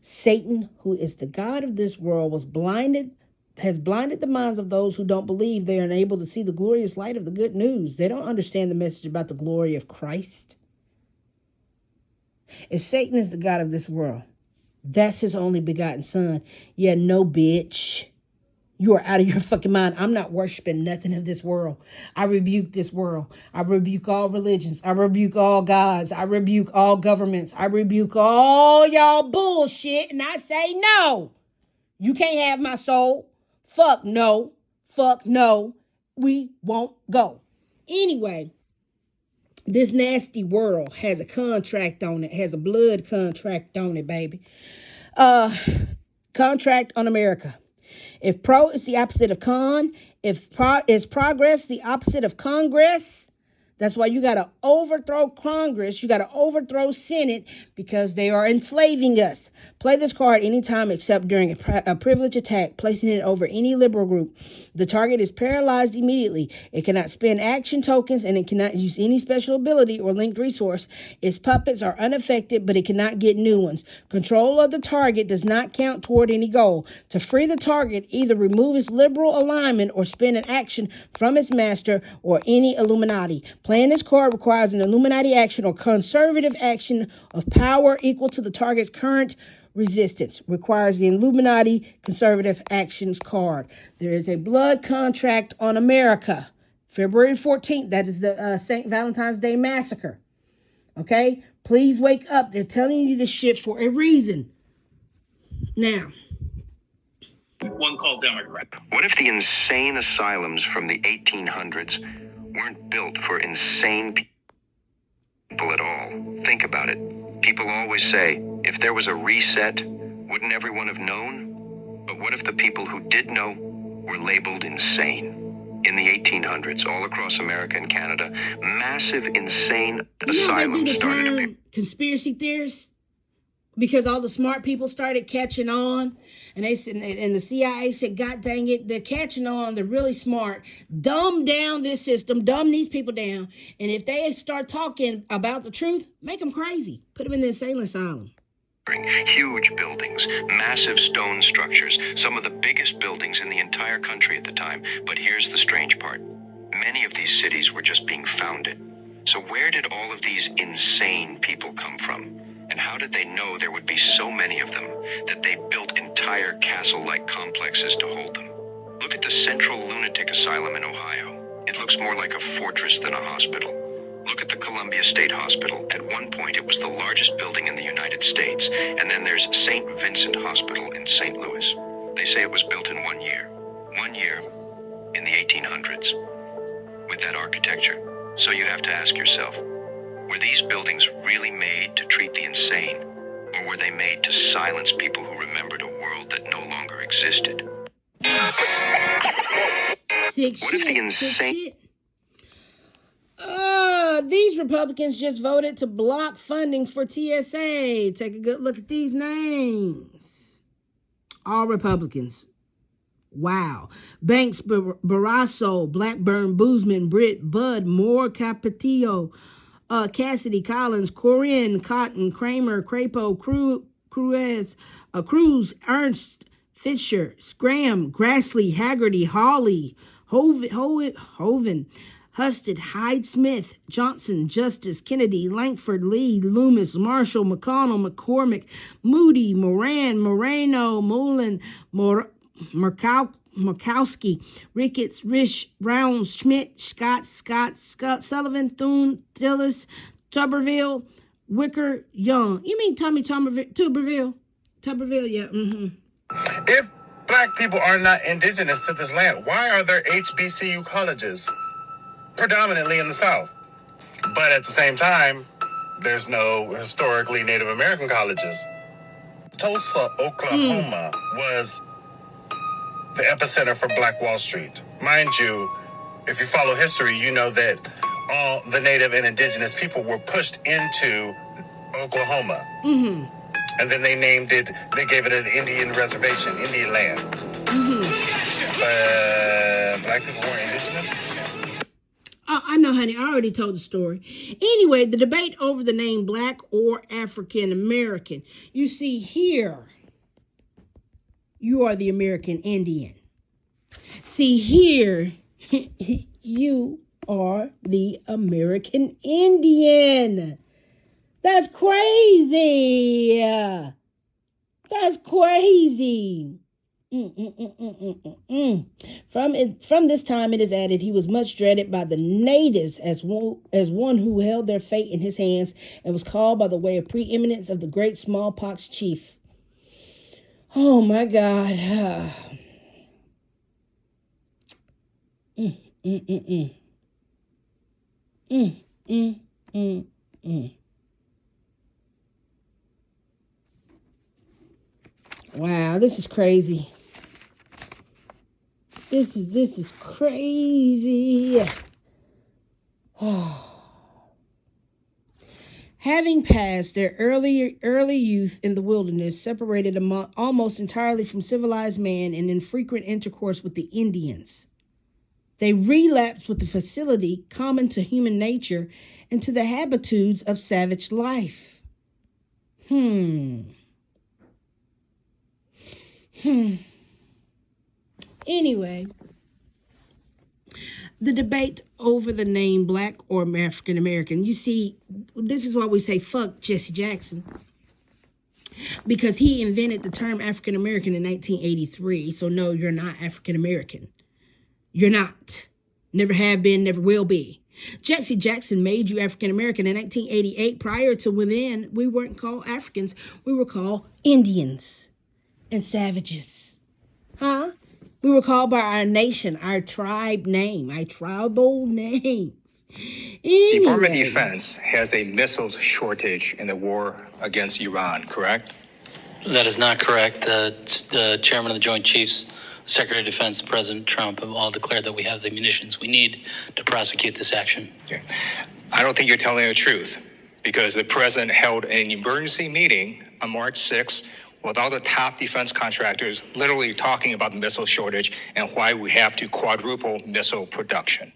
S1: Satan, who is the god of this world, has blinded the minds of those who don't believe. They are unable to see the glorious light of the good news. They don't understand the message about the glory of Christ. If Satan is the god of this world, that's his only begotten son. Yeah, no, bitch. You are out of your fucking mind. I'm not worshiping nothing of this world. I rebuke this world. I rebuke all religions. I rebuke all gods. I rebuke all governments. I rebuke all y'all bullshit. And I say no. You can't have my soul. Fuck no. Fuck no. We won't go. Anyway, this nasty world has a contract on it. Has a blood contract on it, baby. Contract on America. If pro is the opposite of con, if is progress the opposite of Congress, that's why you got to overthrow Congress. You got to overthrow Senate because they are enslaving us. Play this card anytime except during a privilege attack, placing it over any liberal group. The target is paralyzed immediately. It cannot spend action tokens and it cannot use any special ability or linked resource. Its puppets are unaffected, but it cannot get new ones. Control of the target does not count toward any goal. To free the target, either remove its liberal alignment or spend an action from its master or any Illuminati. Playing this card requires an Illuminati action or conservative action of power equal to the target's current resistance. Requires the Illuminati conservative actions card. There is a blood contract on America. February 14th, that is the St. Valentine's Day massacre. Okay? Please wake up. They're telling you this shit for a reason. Now.
S6: One called Democrat.
S8: What if the insane asylums from the 1800s weren't built for insane people at all? Think about it. People always say, if there was a reset, wouldn't everyone have known? But what if the people who did know were labeled insane? In the 1800s, all across America and Canada, massive insane asylums started to be...
S1: Conspiracy theorists? Because all the smart people started catching on, and they said, and the CIA said, God dang it, they're catching on, they're really smart. Dumb down this system, dumb these people down, and if they start talking about the truth, make them crazy. Put them in the insane asylum.
S8: Huge buildings, massive stone structures, some of the biggest buildings in the entire country at the time. But here's the strange part. Many of these cities were just being founded. So where did all of these insane people come from? And how did they know there would be so many of them that they built entire castle-like complexes to hold them? Look at the Central Lunatic Asylum in Ohio. It looks more like a fortress than a hospital. Look at the Columbia State Hospital. At one point, it was the largest building in the United States. And then there's St. Vincent Hospital in St. Louis. They say it was built in 1 year. 1 year in the 1800s with that architecture. So you have to ask yourself, were these buildings really made to treat the insane? Or were they made to silence people who remembered a world that no longer existed?
S1: What if the insane... These Republicans just voted to block funding for TSA. Take a good look at these names. All Republicans. Wow. Banks, Barrasso, Blackburn, Boozman, Britt, Budd, Moore, Capetillo, Cassidy, Collins, Corinne, Cotton, Kramer, Crapo, Cruz, Ernst, Fisher, Graham, Grassley, Haggerty, Hawley, Hoven, Husted, Hyde, Smith, Johnson, Justice, Kennedy, Langford, Lee, Loomis, Marshall, McConnell, McCormick, Moody, Moran, Moreno, Mullen, Murkowski, Ricketts, Risch, Rounds, Schmidt, Scott, Sullivan, Thune, Tillis, Tuberville, Wicker, Young. You mean Tommy Tuberville? Tuberville, yeah.
S9: If black people are not indigenous to this land, why are there HBCU colleges? Predominantly in the South. But at the same time, there's no historically Native American colleges. Tulsa, Oklahoma was the epicenter for Black Wall Street. Mind you, if you follow history, you know that all the native and indigenous people were pushed into Oklahoma. And then they gave it an Indian reservation, Indian land. Black people weren't indigenous?
S1: Oh, I know, honey. I already told the story. Anyway, the debate over the name Black or African American. You see here, you are the American Indian. See here, you are the American Indian. That's crazy. That's crazy. From this time it is added, he was much dreaded by the natives as one who held their fate in his hands and was called by the way of preeminence of the great smallpox chief. Oh my God. Wow, this is crazy. This is crazy. Having passed their early youth in the wilderness, separated almost entirely from civilized man and in frequent intercourse with the Indians, they relapsed with the facility common to human nature into the habitudes of savage life. Anyway, the debate over the name Black or African American. You see, this is why we say fuck Jesse Jackson. Because he invented the term African American in 1983. So no, you're not African American. You're not. Never have been, never will be. Jesse Jackson made you African American in 1988. Prior to when we weren't called Africans. We were called Indians and savages. We were called by our nation, our tribe name, our tribal names. Anyway.
S10: Department of Defense has a missiles shortage in the war against Iran, correct?
S11: That is not correct. The chairman of the Joint Chiefs, Secretary of Defense, President Trump have all declared that we have the munitions we need to prosecute this action.
S10: Okay. I don't think you're telling the truth, because the president held an emergency meeting on March 6th with all the top defense contractors, literally talking about the missile shortage and why we have to quadruple missile production.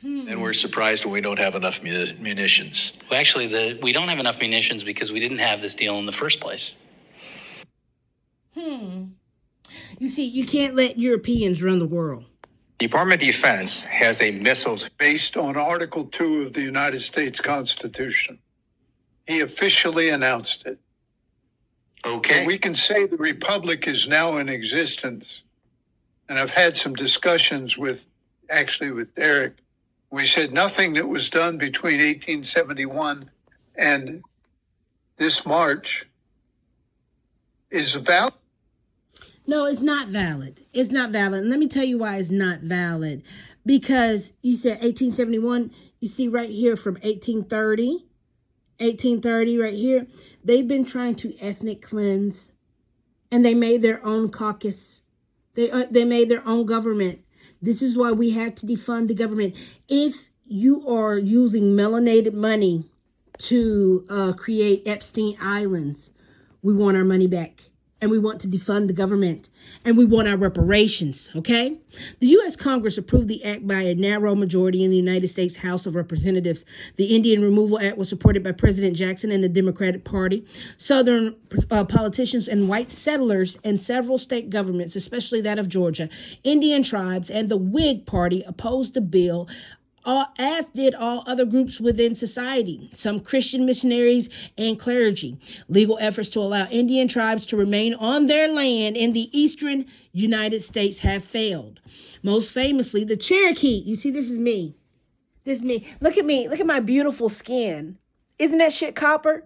S12: And we're surprised when we don't have enough munitions.
S11: Well, actually, we don't have enough munitions because we didn't have this deal in the first place.
S1: You see, you can't let Europeans run the world.
S10: Department of Defense has a missiles
S13: based on Article 2 of the United States Constitution. He officially announced it.
S12: Okay.
S13: So we can say the Republic is now in existence. And I've had some discussions with Eric. We said nothing that was done between 1871 and this March is valid.
S1: No, it's not valid. It's not valid. And let me tell you why it's not valid. Because you said 1871, you see right here from 1830 right here, they've been trying to ethnic cleanse, and they made their own caucus. They made their own government. This is why we had to defund the government. If you are using melanated money to create Epstein Islands, we want our money back. And we want to defund the government. And we want our reparations, okay? The U.S. Congress approved the act by a narrow majority in the United States House of Representatives. The Indian Removal Act was supported by President Jackson and the Democratic Party. Southern politicians and white settlers and several state governments, especially that of Georgia, Indian tribes, and the Whig Party opposed the bill, as did all other groups within society, some Christian missionaries and clergy. Legal efforts to allow Indian tribes to remain on their land in the eastern United States have failed. Most famously, the Cherokee. You see, this is me. This is me. Look at me. Look at my beautiful skin. Isn't that shit copper?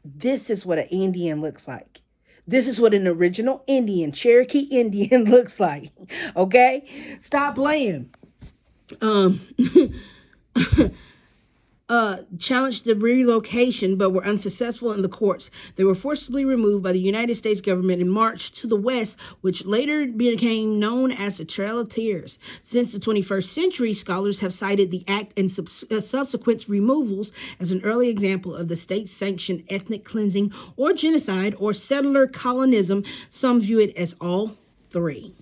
S1: This is what an Indian looks like. This is what an original Indian, Cherokee Indian looks like. Okay? Stop playing. challenged the relocation but were unsuccessful in the courts. They were forcibly removed by the United States government and marched to the west, which later became known as the Trail of Tears. Since the 21st century, scholars have cited the act and subsequent removals as an early example of the state-sanctioned ethnic cleansing or genocide or settler colonism. Some view it as all three.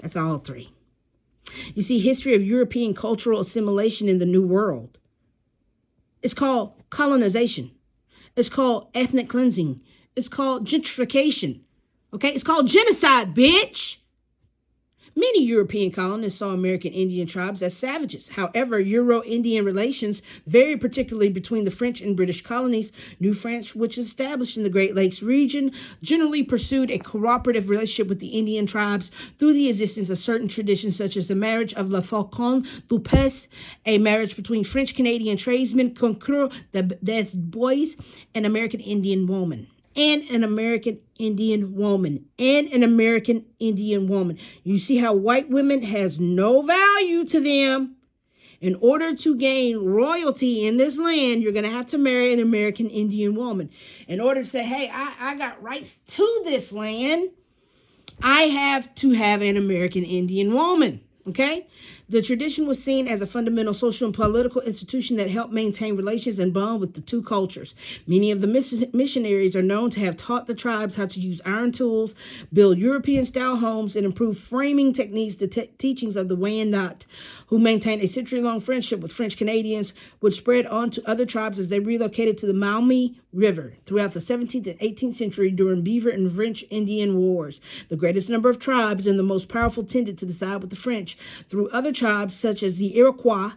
S1: That's all three. You see, history of European cultural assimilation in the New World. It's called colonization. It's called ethnic cleansing. It's called gentrification. Okay? It's called genocide, bitch. Many European colonists saw American Indian tribes as savages. However, Euro-Indian relations vary, particularly between the French and British colonies. New France, which was established in the Great Lakes region, generally pursued a cooperative relationship with the Indian tribes through the existence of certain traditions such as the marriage of La Faucon du Pes, a marriage between French-Canadian tradesman Concur des Bois, and American Indian woman. And an American Indian woman. You see how white women has no value to them. In order to gain royalty in this land, you're going to have to marry an American Indian woman. In order to say, hey, I got rights to this land, I have to have an American Indian woman. Okay? The tradition was seen as a fundamental social and political institution that helped maintain relations and bond with the two cultures. Many of the missionaries are known to have taught the tribes how to use iron tools, build European-style homes, and improve framing techniques, the teachings of the Wyandot, who maintained a century-long friendship with French Canadians, which spread on to other tribes as they relocated to the Maumee River throughout the 17th and 18th century during Beaver and French Indian Wars. The greatest number of tribes and the most powerful tended to side with the French, through other tribes such as the Iroquois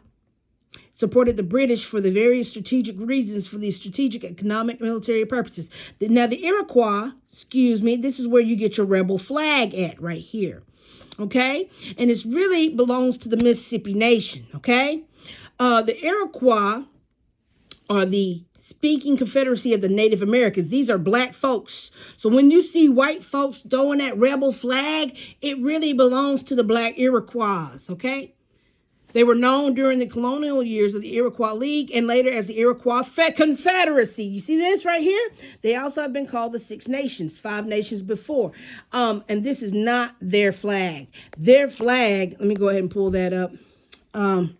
S1: supported the British for the various strategic reasons, for the strategic, economic, military purposes. Now the Iroquois, this is where you get your rebel flag at right here. Okay? And it really belongs to the Mississippi Nation. Okay? The Iroquois are the speaking confederacy of the Native Americans. These are black folks. So when you see white folks throwing that rebel flag, it really belongs to the black Iroquois. Okay? They were known during the colonial years of the Iroquois League and later as the Iroquois Confederacy. You see this right here? They also have been called the Six Nations, 5 nations before. And this is not their flag. Their flag, let me go ahead and pull that up. And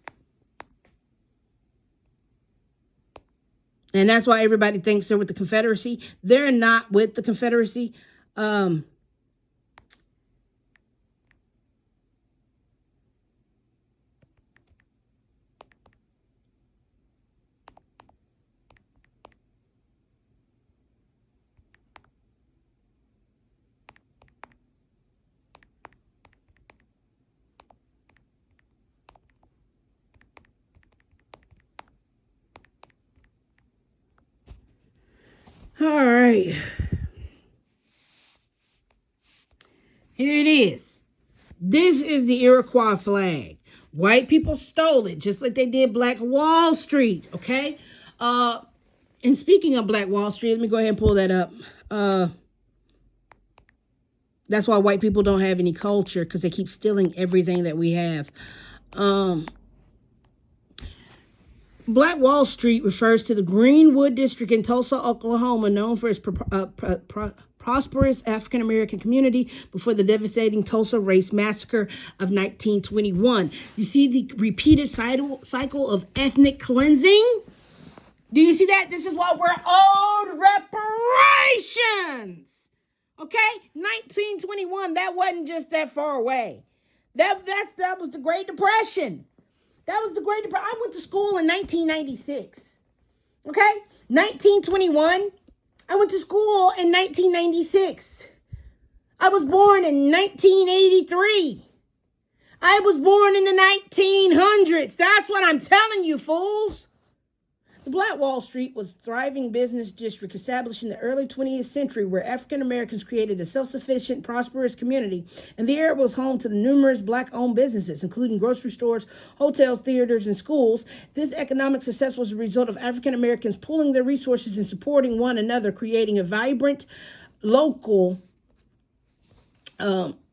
S1: that's why everybody thinks they're with the Confederacy. They're not with the Confederacy. All right. Here it is. This is the Iroquois flag. White people stole it, just like they did Black Wall Street, okay? And speaking of Black Wall Street, let me go ahead and pull that up. That's why white people don't have any culture, because they keep stealing everything that we have. Black Wall Street refers to the Greenwood District in Tulsa, Oklahoma, known for its prosperous African-American community before the devastating Tulsa Race Massacre of 1921. You see the repeated cycle of ethnic cleansing? Do you see that? This is why we're owed reparations. Okay? 1921, that wasn't just that far away. That was the Great Depression. That was the Great Depression. I went to school in 1996. Okay? 1921. I went to school in 1996. I was born in 1983. I was born in the 1900s. That's what I'm telling you, fools. The Black Wall Street was a thriving business district established in the early 20th century where African Americans created a self-sufficient, prosperous community, and the area was home to the numerous black-owned businesses, including grocery stores, hotels, theaters, and schools. This economic success was a result of African Americans pooling their resources and supporting one another, creating a vibrant local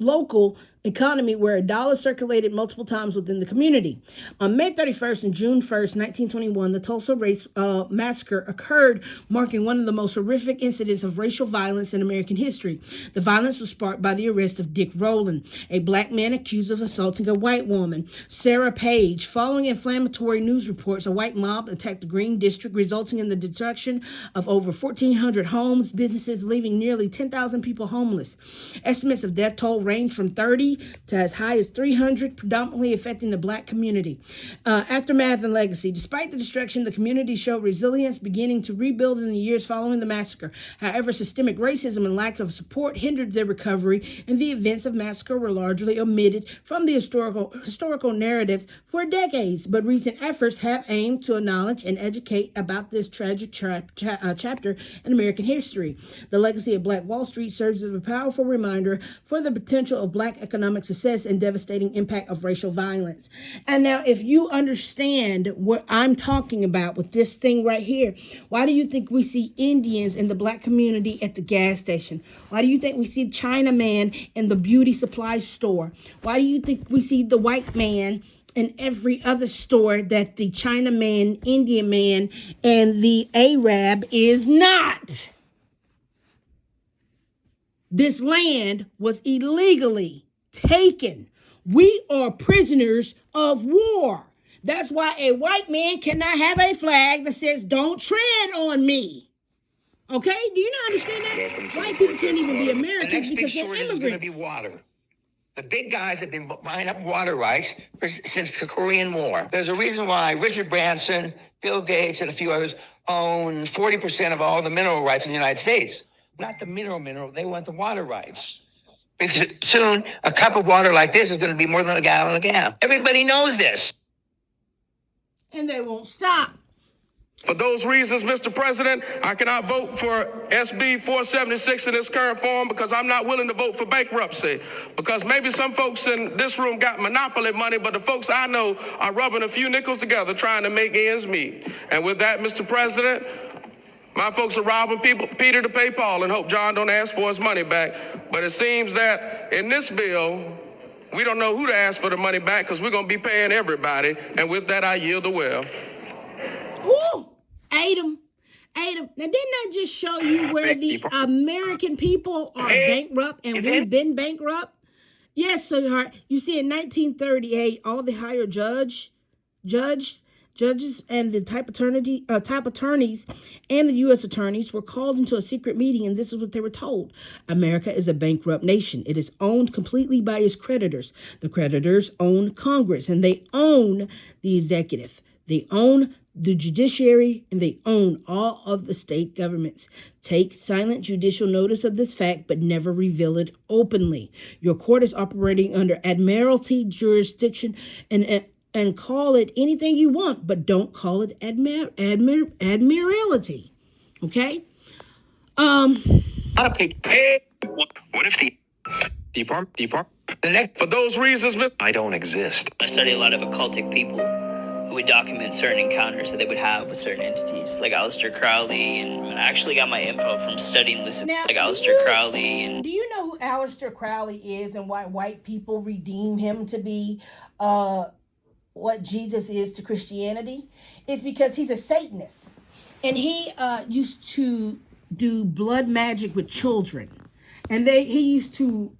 S1: local economy where a dollar circulated multiple times within the community. On May 31st and June 1st, 1921, the Tulsa Race Massacre occurred, marking one of the most horrific incidents of racial violence in American history. The violence was sparked by the arrest of Dick Rowland, a black man accused of assaulting a white woman, Sarah Page. Following inflammatory news reports, a white mob attacked the Green District, resulting in the destruction of over 1,400 homes, businesses, leaving nearly 10,000 people homeless. Estimates of death toll range from 30 to as high as 300, predominantly affecting the black community. Aftermath and legacy. Despite the destruction, the community showed resilience, beginning to rebuild in the years following the massacre. However, systemic racism and lack of support hindered their recovery, and the events of massacre were largely omitted from the historical narrative for decades. But recent efforts have aimed to acknowledge and educate about this tragic chapter in American history. The legacy of Black Wall Street serves as a powerful reminder for the potential of black economic success and devastating impact of racial violence. And now, if you understand what I'm talking about with this thing right here, why do you think we see Indians in the black community at the gas station? Why do you think we see Chinaman in the beauty supply store? Why do you think we see the white man in every other store that the Chinaman, Indian man, and the Arab is not? This land was illegally taken. We are prisoners of war. That's why a white man cannot have a flag that says, "Don't tread on me." Okay? Do you not understand that? White people can't even be Americans because they're immigrants. The next big shortage is going to be water. The big guys have been buying up water rights since the Korean War. There's a reason why Richard Branson, Bill Gates, and a few others own 40% of all the mineral rights in the United States. Not the mineral, they want the water rights. Because soon, a cup of water like this is going to be more than a gallon of gas. Everybody knows this. And they won't stop.
S14: For those reasons, Mr. President, I cannot vote for SB 476 in its current form because I'm not willing to vote for bankruptcy. Because maybe some folks in this room got monopoly money, but the folks I know are rubbing a few nickels together trying to make ends meet. And with that, Mr. President, my folks are robbing Peter to pay Paul and hope John don't ask for his money back. But it seems that in this bill, we don't know who to ask for the money back because we're going to be paying everybody. And with that, I yield the well.
S1: Ooh, Adam. Now, didn't I just show you where the American people are bankrupt and we've been bankrupt? Yes, sweetheart. You see, in 1938, all the higher judges and the type attorneys and the U.S. attorneys were called into a secret meeting, and this is what they were told. America is a bankrupt nation. It is owned completely by its creditors. The creditors own Congress, and they own the executive. They own the judiciary, and they own all of the state governments. Take silent judicial notice of this fact, but never reveal it openly. Your court is operating under admiralty jurisdiction, and call it anything you want, but don't call it admiralty. Okay?
S14: What if the department? For those reasons, I don't exist.
S15: I study a lot of occultic people who would document certain encounters that they would have with certain entities, like Aleister Crowley, and I actually got my info from studying this, like Aleister Crowley. And
S1: do you know who Aleister Crowley is and why white people redeem him to be what Jesus is to Christianity? It's because he's a Satanist, and he used to do blood magic with children, and he used to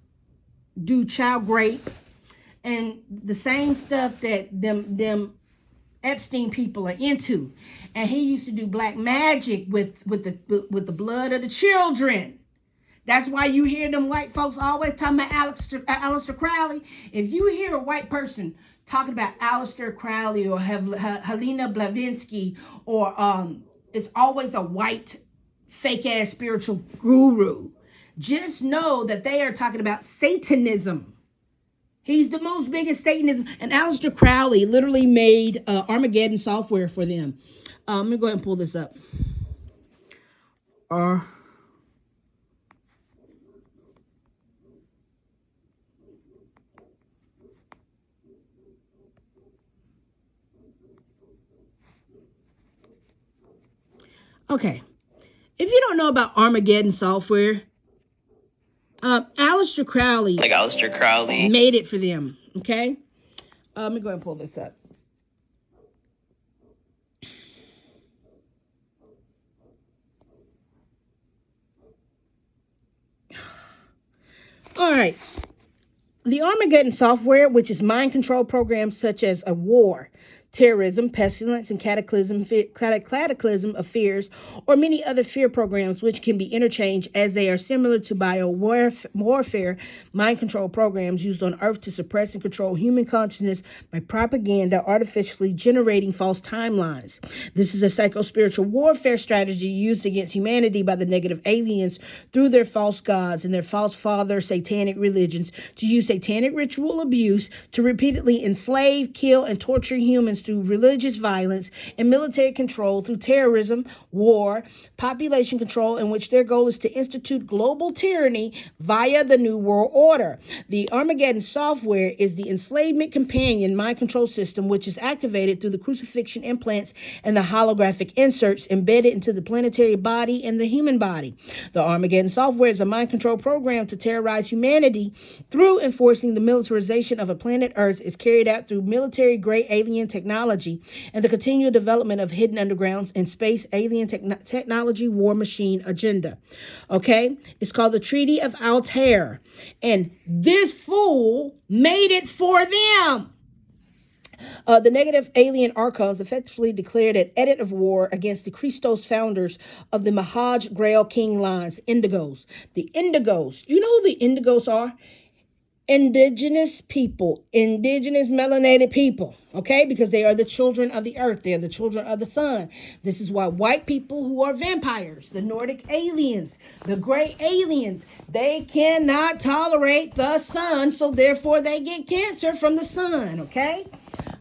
S1: do child rape and the same stuff that them Epstein people are into. And he used to do black magic with the blood of the children. That's why you hear them white folks always talking about Aleister Crowley. If you hear a white person talking about Aleister Crowley or Helena Blavatsky, or it's always a white fake ass spiritual guru, just know that they are talking about Satanism. He's the most biggest Satanism. And Aleister Crowley literally made Armageddon software for them. Let me go ahead and pull this up. Okay. If you don't know about Armageddon software, Aleister Crowley.
S15: Like Aleister Crowley.
S1: Made it for them, okay? Let me go ahead and pull this up. All right. The Armageddon software, which is mind control programs such as a war, terrorism, pestilence, and cataclysm of fears, or many other fear programs which can be interchanged as they are similar to warfare mind control programs used on Earth to suppress and control human consciousness by propaganda, artificially generating false timelines. This is a psycho-spiritual warfare strategy used against humanity by the negative aliens through their false gods and their false father satanic religions to use satanic ritual abuse to repeatedly enslave, kill, and torture humans through religious violence and military control through terrorism, war, population control, in which their goal is to institute global tyranny via the New World Order. The Armageddon software is the enslavement companion mind control system, which is activated through the crucifixion implants and the holographic inserts embedded into the planetary body and the human body. The Armageddon software is a mind control program to terrorize humanity through enforcing the militarization of a planet Earth is carried out through military-grade alien technology and the continual development of hidden undergrounds and space alien technology war machine agenda. Okay? It's called the Treaty of Altair. And this fool made it for them. The negative alien archons effectively declared an edit of war against the Christos founders of the Mahaj Grail King lines, Indigos. The Indigos. You know who the Indigos are? Indigenous people, indigenous melanated people, okay? Because they are the children of the earth. They are the children of the sun. This is why white people who are vampires, the Nordic aliens, the gray aliens, they cannot tolerate the sun, so therefore they get cancer from the sun, okay?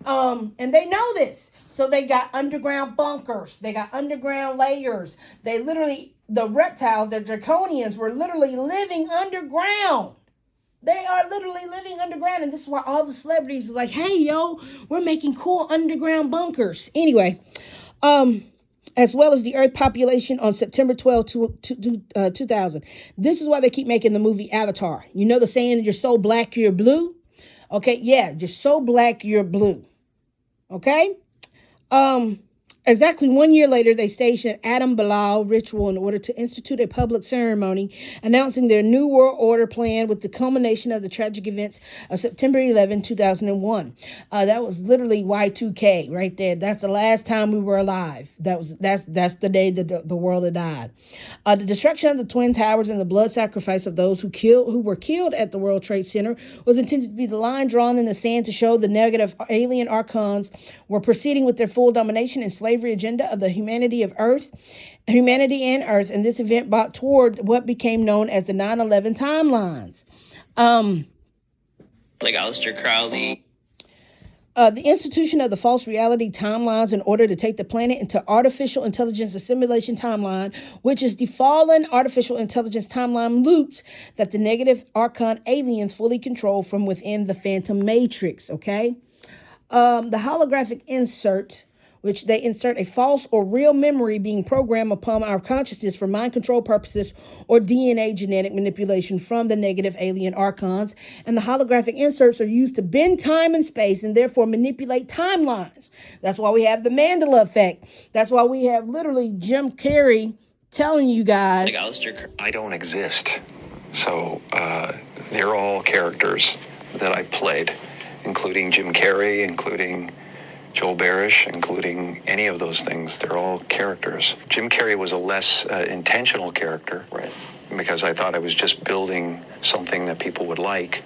S1: And they know this. So they got underground bunkers. They got underground layers. They literally, the reptiles, the draconians were literally living underground. They are literally living underground, and this is why all the celebrities are like, hey, yo, we're making cool underground bunkers. Anyway, as well as the Earth population on September 12, 2000. This is why they keep making the movie Avatar. You know the saying, you're so black, you're blue? Okay, yeah, you're so black, you're blue. Okay? Exactly 1 year later, they staged an Adam Bilal ritual in order to institute a public ceremony announcing their New World Order plan with the culmination of the tragic events of September 11, 2001. That was literally Y2K right there. That's the last time we were alive. That's the day that the world had died. The destruction of the Twin Towers and the blood sacrifice of those who were killed at the World Trade Center was intended to be the line drawn in the sand to show the negative alien archons were proceeding with their full domination and slavery agenda of the humanity and Earth, and this event brought toward what became known as the 9/11 timelines.
S15: Like Aleister Crowley.
S1: The institution of the false reality timelines in order to take the planet into artificial intelligence assimilation timeline, which is the fallen artificial intelligence timeline loops that the negative archon aliens fully control from within the Phantom Matrix, okay? The holographic insert, which they insert a false or real memory being programmed upon our consciousness for mind control purposes or DNA genetic manipulation from the negative alien archons. And the holographic inserts are used to bend time and space and therefore manipulate timelines. That's why we have the Mandela effect. That's why we have literally Jim Carrey telling you guys,
S8: I don't exist. So they're all characters that I played, including Jim Carrey, including Joel Barish, including any of those things. They're all characters. Jim Carrey was a less intentional character, right? Because I thought I was just building something that people would like,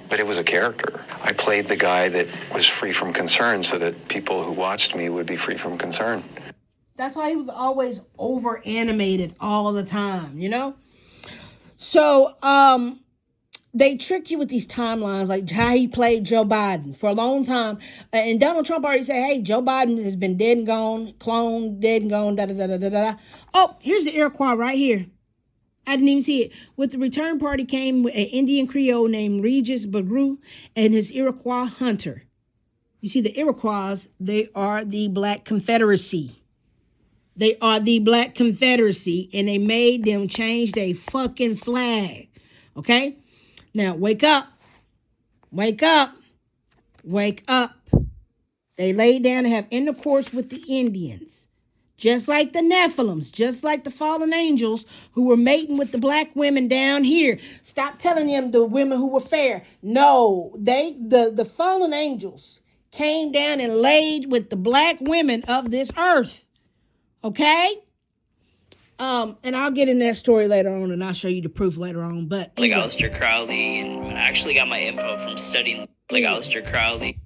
S8: but it was a character. I played the guy that was free from concern so that people who watched me would be free from concern.
S1: That's why he was always over animated all the time, you know? So, they trick you with these timelines, like how he played Joe Biden for a long time. And Donald Trump already said, hey, Joe Biden has been dead and gone, cloned, dead and gone, da-da-da-da-da-da. Oh, here's the Iroquois right here. I didn't even see it. With the return party came an Indian Creole named Regis Bagru and his Iroquois hunter. You see, the Iroquois, they are the Black Confederacy. They are the Black Confederacy, and they made them change their fucking flag. Okay? Now, wake up. Wake up. Wake up. They lay down and have intercourse with the Indians. Just like the Nephilims, just like the fallen angels who were mating with the black women down here. Stop telling them the women who were fair. No, the fallen angels came down and laid with the black women of this earth. Okay? And I'll get in that story later on, and I'll show you the proof later on. But anyway.
S15: Like Aleister Crowley, and I actually got my info from studying like Aleister Crowley.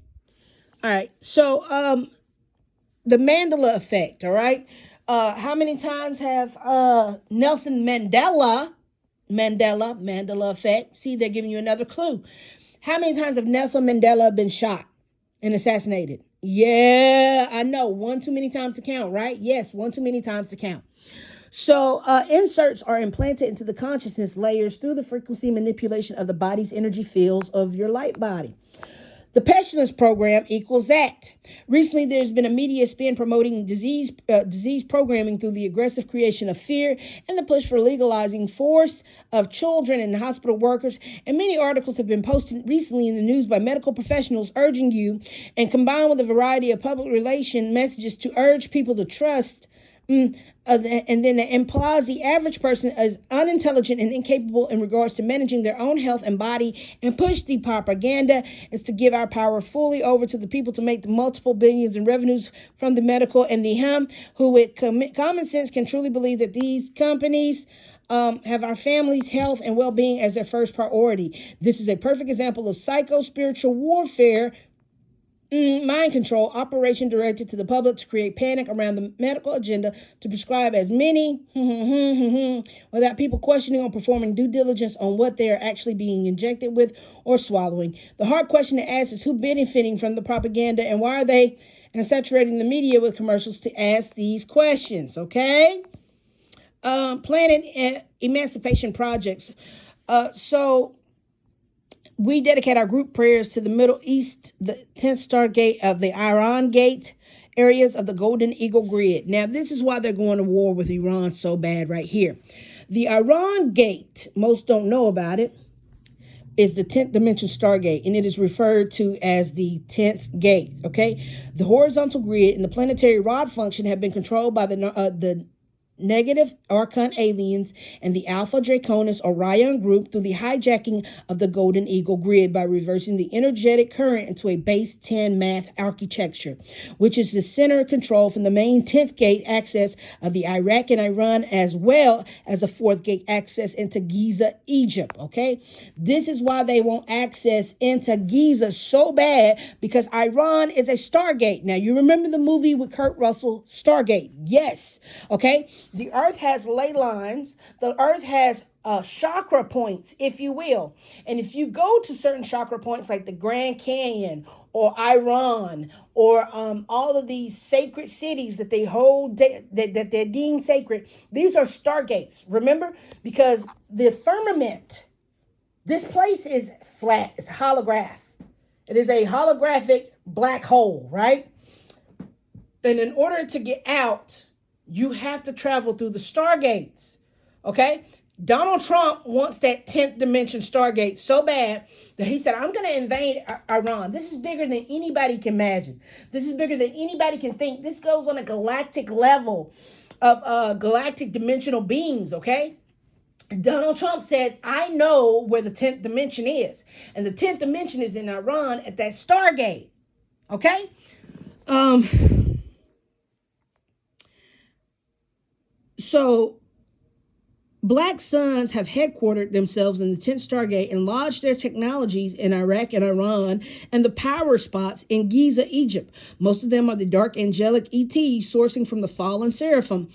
S1: All right, so the Mandela effect. All right, how many times have Nelson Mandela effect? See, they're giving you another clue. How many times have Nelson Mandela been shot and assassinated? Yeah, I know, one too many times to count, right? Yes, one too many times to count. So inserts are implanted into the consciousness layers through the frequency manipulation of the body's energy fields of your light body. The Pestilence program equals that. Recently, there's been a media spin promoting disease programming through the aggressive creation of fear and the push for legalizing force of children and hospital workers. And many articles have been posted recently in the news by medical professionals urging you, and combined with a variety of public relation messages to urge people to trust. And then that implies the average person is unintelligent and incapable in regards to managing their own health and body, and push the propaganda is to give our power fully over to the people to make the multiple billions in revenues from the medical and the who with common sense can truly believe that these companies have our family's health and well-being as their first priority. This is a perfect example of psycho-spiritual warfare, mind control operation directed to the public to create panic around the medical agenda, to prescribe as many without people questioning or performing due diligence on what they are actually being injected with or swallowing. The hard question to ask is who benefiting from the propaganda, and why are they saturating the media with commercials to ask these questions? Okay. Planet emancipation projects. So we dedicate our group prayers to the Middle East, the 10th star gate of the Iran gate, areas of the Golden Eagle grid. Now, this is why they're going to war with Iran so bad right here. The Iran gate, most don't know about it, is the 10th dimension stargate, and it is referred to as the 10th gate, okay? The horizontal grid and the planetary rod function have been controlled by the negative Archon aliens and the Alpha Draconis Orion group through the hijacking of the Golden Eagle grid by reversing the energetic current into a base 10 math architecture, which is the center of control from the main 10th gate access of the Iraq and Iran, as well as the 4th gate access into Giza, Egypt. Okay, this is why they want access into Giza so bad, because Iran is a stargate. Now, you remember the movie with Kurt Russell, Stargate? Yes. Okay. The earth has ley lines. The earth has chakra points, if you will. And if you go to certain chakra points like the Grand Canyon or Iran or all of these sacred cities that they hold, that they're deemed sacred, these are stargates. Remember? Because the firmament, this place is flat. It's holograph. It is a holographic black hole, right? And in order to get out, you have to travel through the stargates, okay? Donald Trump wants that 10th dimension stargate so bad that he said, I'm going to invade Iran. This is bigger than anybody can imagine. This is bigger than anybody can think. This goes on a galactic level of galactic dimensional beings, okay? Donald Trump said, I know where the 10th dimension is. And the 10th dimension is in Iran at that stargate, okay? So, Black Suns have headquartered themselves in the 10th Stargate and lodged their technologies in Iraq and Iran and the power spots in Giza, Egypt. Most of them are the dark angelic ETs sourcing from the fallen seraphim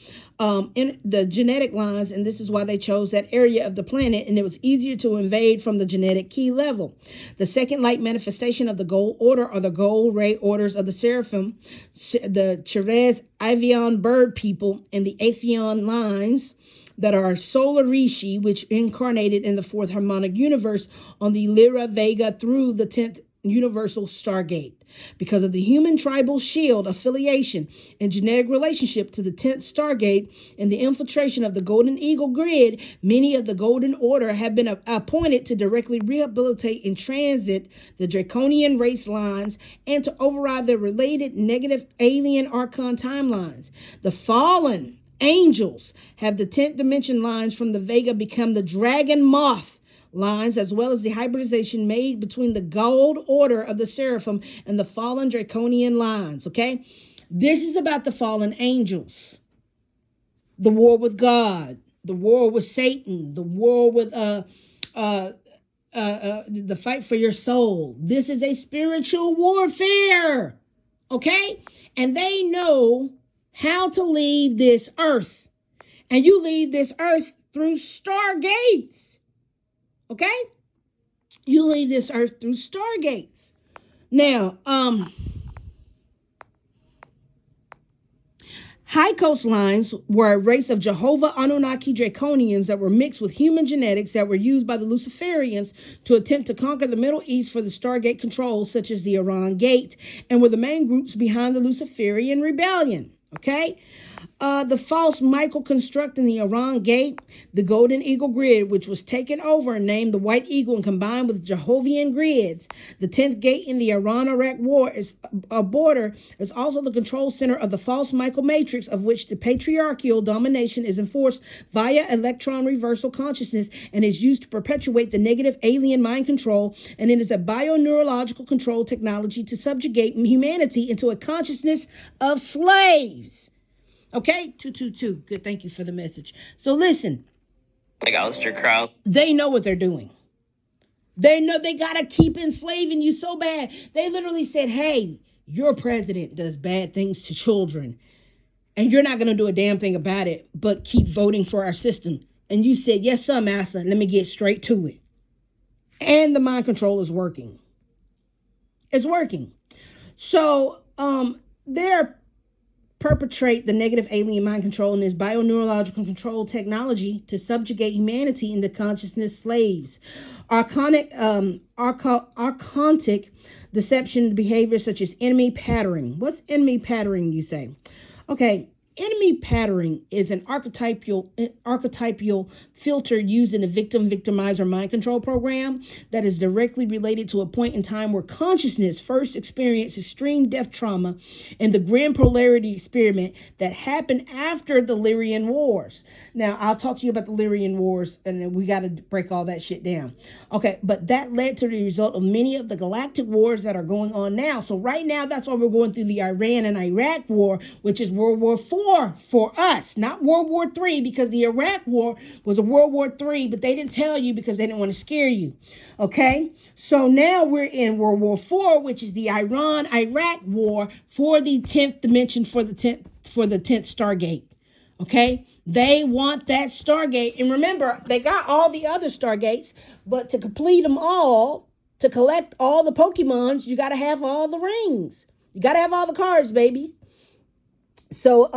S1: in the genetic lines, and this is why they chose that area of the planet, and it was easier to invade from the genetic key level. The second light manifestation of the gold order are the gold ray orders of the seraphim, the Cherez Avian bird people, and the Atheon lines that are Solar Rishi, which incarnated in the 4th harmonic universe on the Lyra Vega through the 10th universal Stargate. Because of the human tribal shield affiliation and genetic relationship to the 10th Stargate and the infiltration of the Golden Eagle grid, many of the Golden Order have been appointed to directly rehabilitate and transit the draconian race lines and to override the related negative alien Archon timelines. The fallen angels have the 10th dimension lines from the Vega become the Dragon Moth lines, as well as the hybridization made between the gold order of the Seraphim and the fallen draconian lines. Okay, this is about the fallen angels, the war with God, the war with Satan, the war with the fight for your soul. This is a spiritual warfare. Okay, and they know how to leave this earth, and you leave this earth through stargates. Okay? You leave this earth through stargates. Now, high coastlines were a race of Jehovah Anunnaki Draconians that were mixed with human genetics that were used by the Luciferians to attempt to conquer the Middle East for the Stargate control, such as the Iran Gate, and were the main groups behind the Luciferian rebellion. Okay? The false Michael construct in the Iran Gate, the Golden Eagle grid, which was taken over and named the White Eagle and combined with Jehovian grids. The 10th gate in the Iran-Iraq war is a border is also the control center of the false Michael matrix, of which the patriarchal domination is enforced via electron reversal consciousness and is used to perpetuate the negative alien mind control. And it is a bioneurological control technology to subjugate humanity into a consciousness of slaves. Okay, 222. Good, thank you for the message. So listen,
S15: like Aleister Crowley,
S1: they know what they're doing. They know they gotta keep enslaving you so bad. They literally said, "Hey, your president does bad things to children, and you're not gonna do a damn thing about it, but keep voting for our system." And you said, "Yes, sir, master. Let me get straight to it." And the mind control is working. It's working. So, they're perpetrate the negative alien mind control and this bioneurological control technology to subjugate humanity into consciousness slaves. Archonic deception behavior such as enemy patterning. What's enemy patterning, you say? Okay, enemy patterning is an archetypal filter used in the victim-victimizer mind control program that is directly related to a point in time where consciousness first experienced extreme death trauma and the grand polarity experiment that happened after the Lyrian Wars. Now, I'll talk to you about the Lyrian Wars, and then we got to break all that shit down. Okay, but that led to the result of many of the galactic wars that are going on now. So right now, that's why we're going through the Iran and Iraq war, which is World War IV for us, not World War III, because the Iraq war was a World War III, but they didn't tell you because they didn't want to scare you. Okay, so now we're in World War IV, which is the Iran-Iraq war for the 10th dimension, for the 10th Stargate. Okay, they want that Stargate, and remember, they got all the other Stargates, but to complete them all, to collect all the Pokemons, you got to have all the rings. You got to have all the cards, babies. So,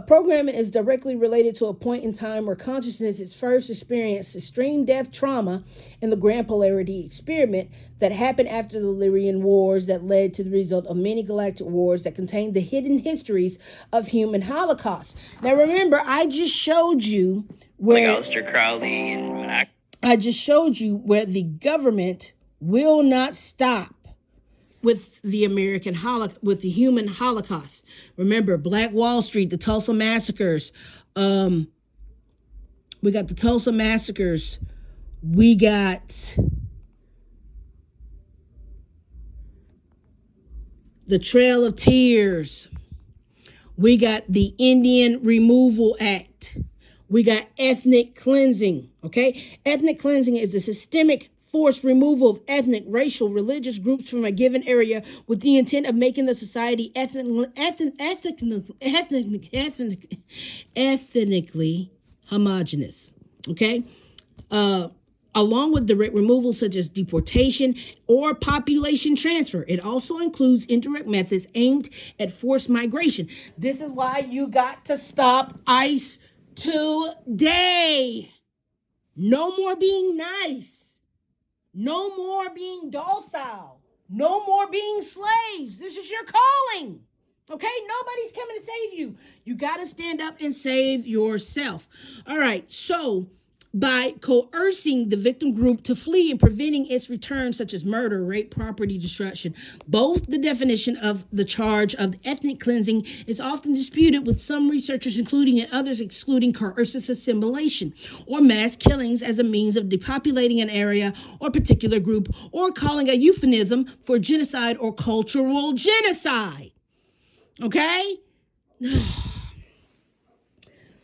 S1: programming is directly related to a point in time where consciousness is first experienced extreme death trauma in the grand polarity experiment that happened after the Lyrian Wars that led to the result of many galactic wars that contained the hidden histories of human holocaust. Now, remember, I just showed you where
S15: like Aleister Crowley and
S1: I just showed you where the government will not stop with the with the human Holocaust. Remember, Black Wall Street, the Tulsa massacres. We got the Tulsa massacres. We got the Trail of Tears. We got the Indian Removal Act. We got ethnic cleansing. Okay, ethnic cleansing is a systemic forced removal of ethnic, racial, religious groups from a given area with the intent of making the society ethnically homogenous. Okay? Along with direct removal such as deportation or population transfer. It also includes indirect methods aimed at forced migration. This is why you got to stop ICE today. No more being nice. No more being docile. No more being slaves. This is your calling. Okay? Nobody's coming to save you. You got to stand up and save yourself. All right. So, by coercing the victim group to flee and preventing its return, such as murder, rape, property destruction, both the definition of the charge of ethnic cleansing is often disputed, with some researchers including and others excluding coercive assimilation or mass killings as a means of depopulating an area or particular group, or calling a euphemism for genocide or cultural genocide. Okay?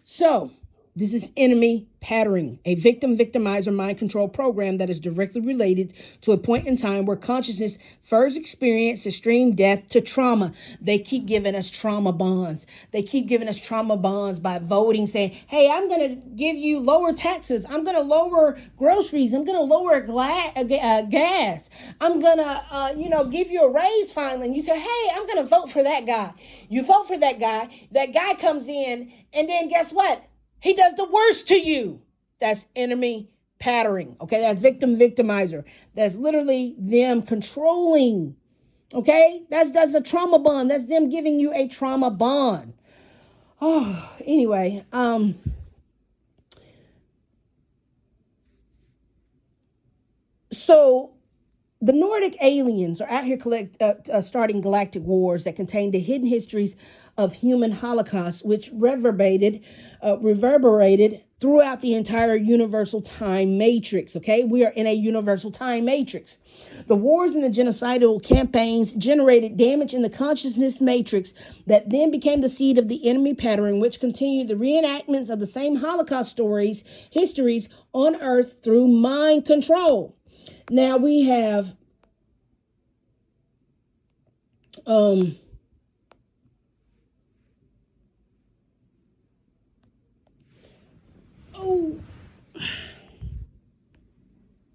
S1: So, this is enemy patterning, a victim-victimizer mind control program that is directly related to a point in time where consciousness first experienced extreme death to trauma. They keep giving us trauma bonds. They keep giving us trauma bonds by voting, saying, hey, I'm going to give you lower taxes. I'm going to lower groceries. I'm going to lower gas. I'm going to, give you a raise finally. And you say, hey, I'm going to vote for that guy. You vote for that guy. That guy comes in, and then guess what? He does the worst to you. That's enemy patterning. Okay, that's victim-victimizer. That's literally them controlling. Okay, that's a trauma bond. That's them giving you a trauma bond. Oh, anyway, so the Nordic aliens are out here starting galactic wars that contain the hidden histories of human holocaust, which reverberated throughout the entire universal time matrix. Okay, we are in a universal time matrix. The wars and the genocidal campaigns generated damage in the consciousness matrix that then became the seed of the enemy pattern, which continued the reenactments of the same Holocaust histories on Earth through mind control. Now we have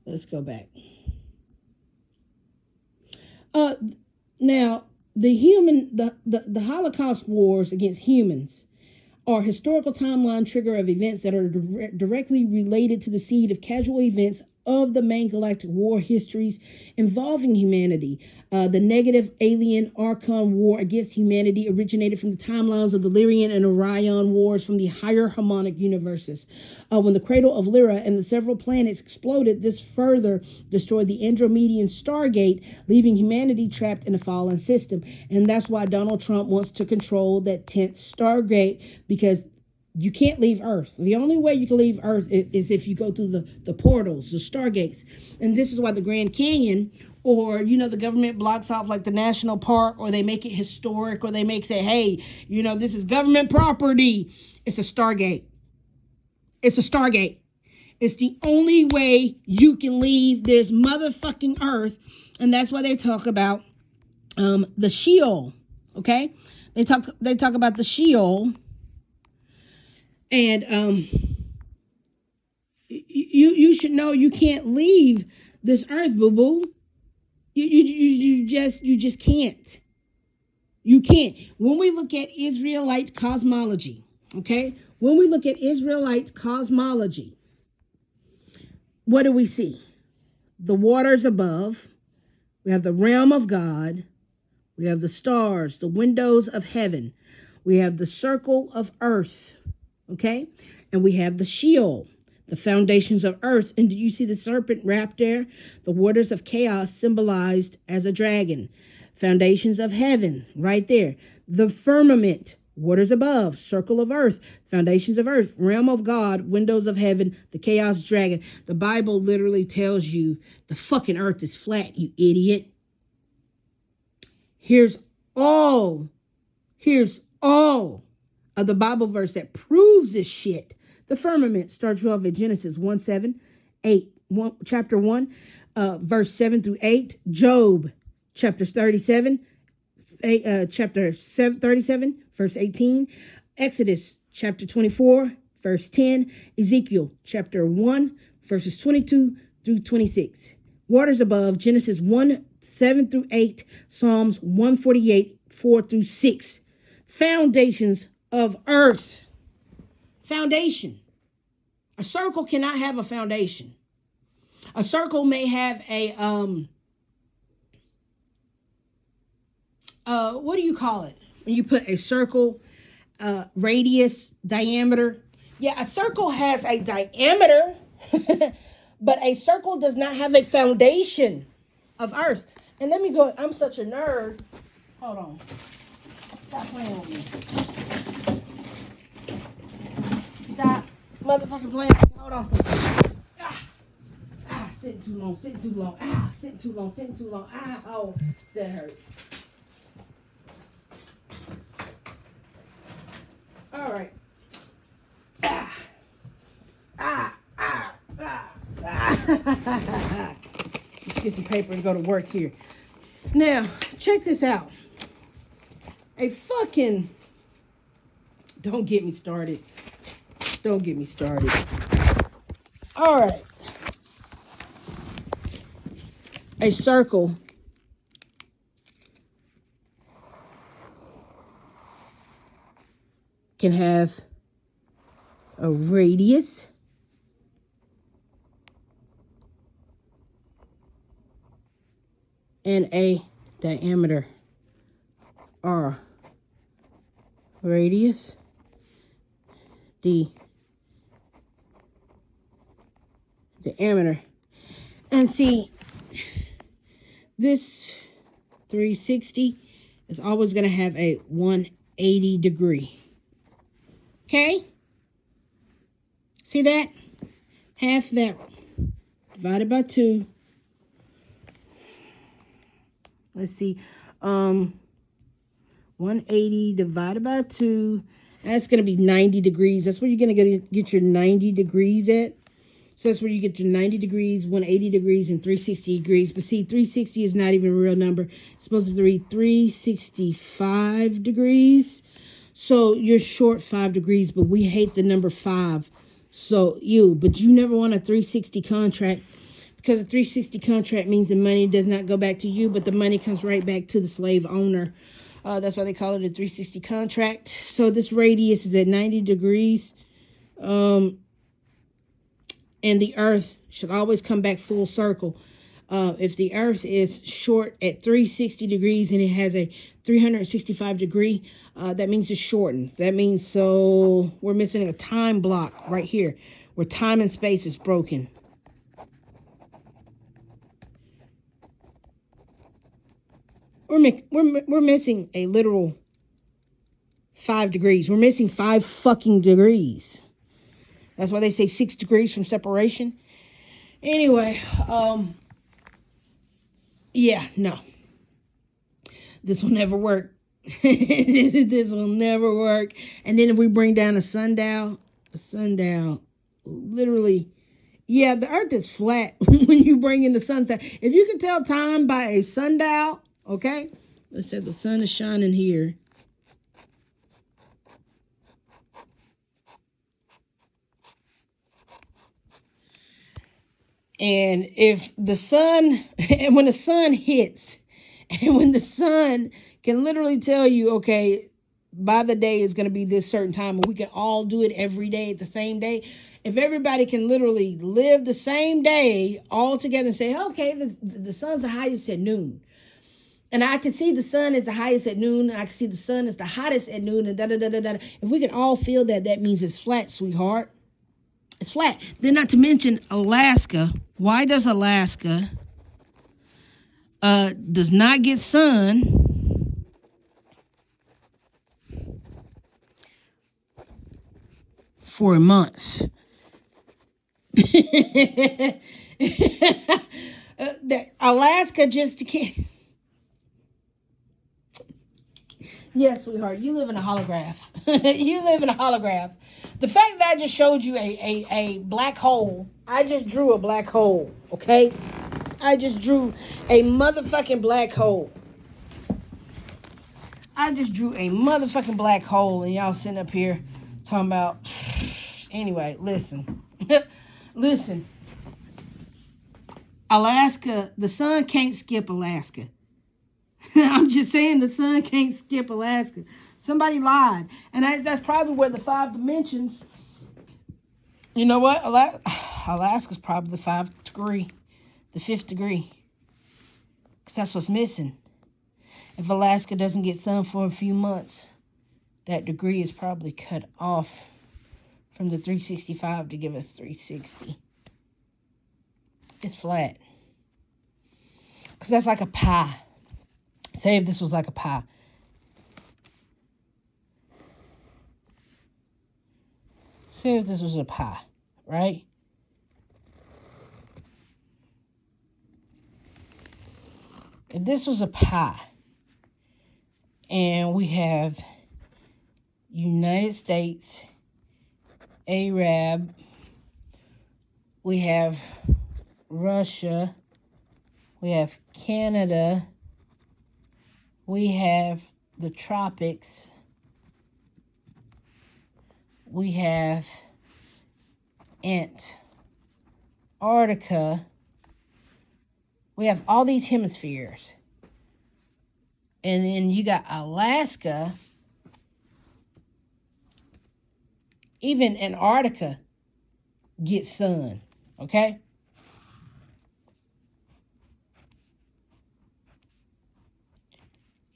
S1: let's go back. Now the Holocaust wars against humans are historical timeline trigger of events that are directly related to the seed of casual events of the main galactic war histories involving humanity. The negative alien Archon war against humanity originated from the timelines of the Lyrian and Orion wars from the higher harmonic universes. When the cradle of Lyra and the several planets exploded, this further destroyed the Andromedan Stargate, leaving humanity trapped in a fallen system. And that's why Donald Trump wants to control that 10th Stargate, because you can't leave Earth. The only way you can leave Earth is if you go through the portals, the stargates. And this is why the Grand Canyon, or, the government blocks off like the national park, or they make it historic, or they say, hey, this is government property. It's a stargate. It's a stargate. It's the only way you can leave this motherfucking Earth. And that's why they talk about the Sheol. Okay? They talk about the Sheol. And you should know you can't leave this earth, boo-boo. You just can't. You can't. When we look at Israelite cosmology, okay? When we look at Israelite cosmology, what do we see? The waters above. We have the realm of God. We have the stars, the windows of heaven. We have the circle of earth. Okay, and we have the Sheol, the foundations of earth. And do you see the serpent wrapped there? The waters of chaos symbolized as a dragon. Foundations of heaven, right there. The firmament, waters above, circle of earth, foundations of earth, realm of God, windows of heaven, the chaos dragon. The Bible literally tells you the fucking earth is flat, you idiot. Here's all of the Bible verse that proves this shit. The firmament starts you off at Genesis 1:7-8, chapter 1, verse 7 through 8. Job, chapter 37, chapter 37, verse 18. Exodus, chapter 24, verse 10. Ezekiel, chapter 1, verses 22 through 26. Waters above, Genesis 1:7-8, Psalms 148, 4 through 6. Foundations of earth. Foundation. A circle cannot have a foundation. A circle may have a, what do you call it? When you put a circle, radius, diameter. Yeah, a circle has a diameter, but a circle does not have a foundation of earth. And let me go, I'm such a nerd. Hold on. Stop playing with me. Stop motherfucking playing. Hold on. Sitting too long, sitting too long. Sitting too long, sitting too long. Oh, that hurt. All right. Let's get some paper and go to work here. Now, check this out. A fucking... Don't get me started. Don't get me started. All right. A circle can have a radius and a diameter. R. Radius. D. Diameter. And see, this 360 is always going to have a 180 degree. Okay? See that? Half that divided by 2. Let's see. 180 divided by 2. That's going to be 90 degrees. That's where you're going to get your 90 degrees at. So that's where you get your 90 degrees, 180 degrees, and 360 degrees. But see, 360 is not even a real number. It's supposed to be 365 degrees. So you're short 5 degrees, but we hate the number 5. So but you never want a 360 contract, because a 360 contract means the money does not go back to you, but the money comes right back to the slave owner. That's why they call it a 360 contract. So this radius is at 90 degrees. And the earth should always come back full circle. If the earth is short at 360 degrees and it has a 365 degree, that means it's shortened. That means, so we're missing a time block right here where time and space is broken. We're missing a literal 5 degrees. We're missing 5 fucking degrees. That's why they say 6 degrees from separation. Anyway, yeah, no. This will never work. This will never work. And then if we bring down a sundial, literally, yeah, the earth is flat when you bring in the sundial. If you can tell time by a sundial, okay? Let's say the sun is shining here. And if the sun, and when the sun hits, and when the sun can literally tell you, okay, by the day is going to be this certain time, and we can all do it every day at the same day. If everybody can literally live the same day all together and say, okay, the sun's the highest at noon. And I can see the sun is the highest at noon. And I can see the sun is the hottest at noon. And da-da-da-da-da. If we can all feel that, that means it's flat, sweetheart. It's flat. Then not to mention Alaska. Why does Alaska does not get sun for a month? Alaska just can't. Yes, sweetheart, you live in a holograph. You live in a holograph. The fact that I just showed you a black hole, I just drew a black hole, okay? I just drew a motherfucking black hole. I just drew a motherfucking black hole, and y'all sitting up here talking about... Anyway, listen. Listen. Alaska, the sun can't skip Alaska. I'm just saying the sun can't skip Alaska. Somebody lied. And that's probably where the 5 dimensions You know what? Alaska's probably the fifth degree. Because that's what's missing. If Alaska doesn't get sun for a few months, that degree is probably cut off from the 365 to give us 360. It's flat. Because that's like a pie. Say if this was like a pie. Say if this was a pie, right? If this was a pie, and we have United States, Arab, we have Russia, we have Canada, we have the tropics, we have Antarctica, we have all these hemispheres. And then you got Alaska. Even Antarctica gets sun, okay?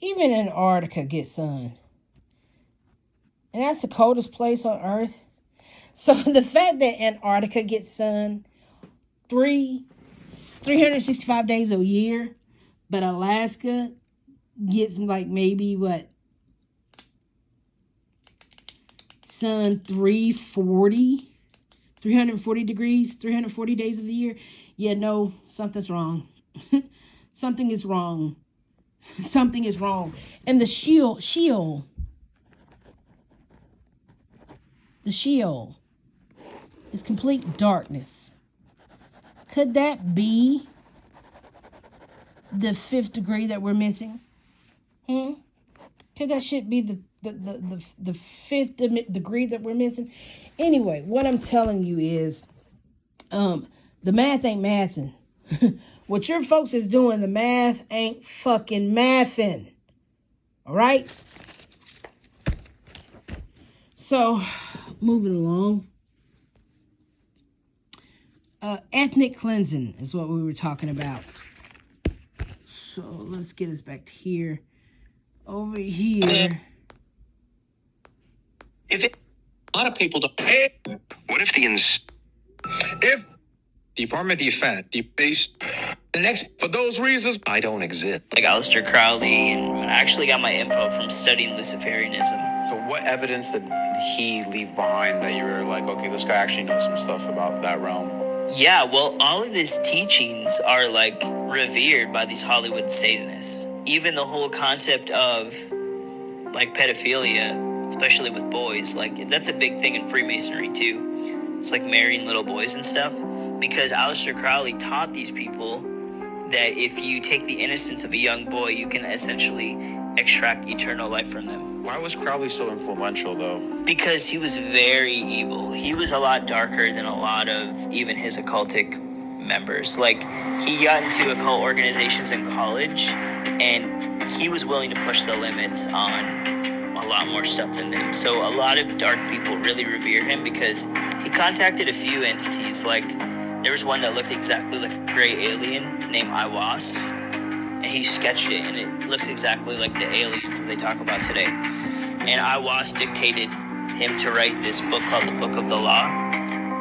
S1: Even Antarctica gets sun. And that's the coldest place on Earth. So the fact that Antarctica gets sun 365 days a year, but Alaska gets like maybe sun 340 degrees, 340 days of the year. Yeah, no, something's wrong. Something is wrong. Something is wrong. And the Sheol is complete darkness. Could that be the fifth degree that we're missing? Could that shit be the fifth degree that we're missing? Anyway, what I'm telling you is, the math ain't mathing. What your folks is doing, the math ain't fucking mathing. All right? So, moving along. Ethnic cleansing is what we were talking about. So, let's get us back to here. Over here.
S8: A lot of people don't. What if if
S10: Department of Defense,
S8: the next for those reasons I don't exist.
S15: Like Aleister Crowley, and I actually got my info from studying Luciferianism.
S16: So what evidence did he leave behind that you were like, okay, this guy actually knows some stuff about that realm?
S15: Yeah, well, all of his teachings are like revered by these Hollywood Satanists. Even the whole concept of like pedophilia, especially with boys, like that's a big thing in Freemasonry too. It's like marrying little boys and stuff. Because Aleister Crowley taught these people that if you take the innocence of a young boy, you can essentially extract eternal life from them.
S16: Why was Crowley so influential, though?
S15: Because he was very evil. He was a lot darker than a lot of even his occultic members. Like, he got into occult organizations in college, and he was willing to push the limits on a lot more stuff than them. So a lot of dark people really revere him because he contacted a few entities. Like, there was one that looked exactly like a gray alien named Iwas, and he sketched it, and it looks exactly like the aliens that they talk about today. And Iwas dictated him to write this book called the Book of the Law,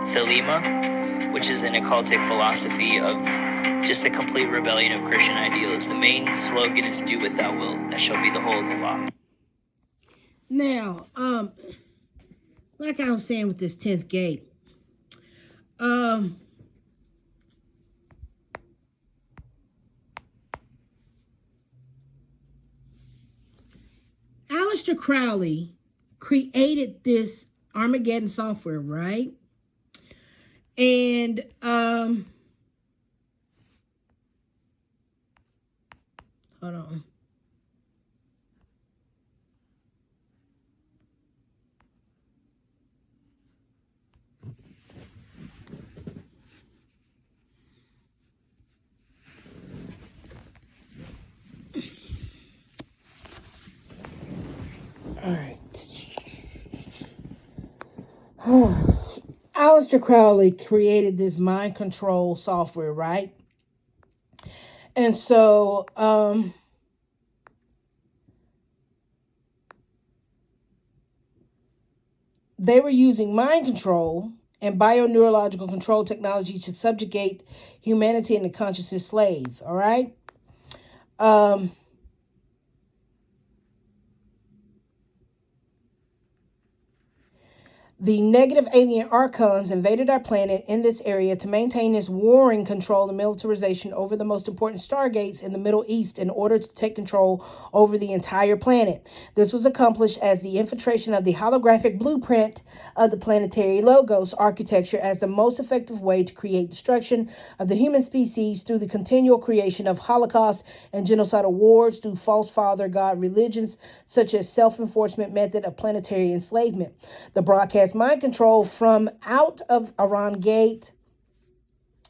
S15: Thelema, which is an occultic philosophy of just the complete rebellion of Christian ideals. The main slogan is "Do what thou wilt, that shall be the whole of the law."
S1: Now, like I was saying with this 10th gate, Aleister Crowley created this Armageddon software, right? And hold on. All right. Aleister Crowley created this mind control software, right? And so they were using mind control and bioneurological control technology to subjugate humanity and the consciousness slave, all right? The negative alien archons invaded our planet in this area to maintain this warring control and militarization over the most important stargates in the Middle East in order to take control over the entire planet. This was accomplished as the infiltration of the holographic blueprint of the planetary logos architecture as the most effective way to create destruction of the human species through the continual creation of holocaust and genocidal wars through false father god religions such as self-enforcement method of planetary enslavement. The broadcast mind control from out of Iran Gate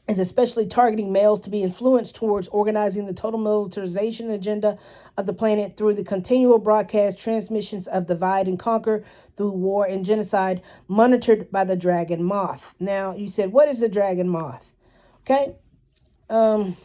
S1: is especially targeting males to be influenced towards organizing the total militarization agenda of the planet through the continual broadcast transmissions of divide and conquer through war and genocide monitored by the dragon moth. Now, you said, what is the dragon moth? Okay. The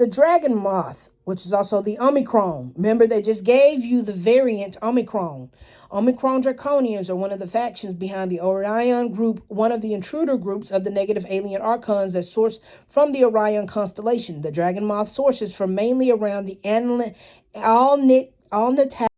S1: dragon moth, which is also the Omicron. Remember, they just gave you the variant Omicron. Omicron Draconians are one of the factions behind the Orion group, one of the intruder groups of the negative alien archons that source from the Orion constellation. The dragon moth sources from mainly around the Alnitak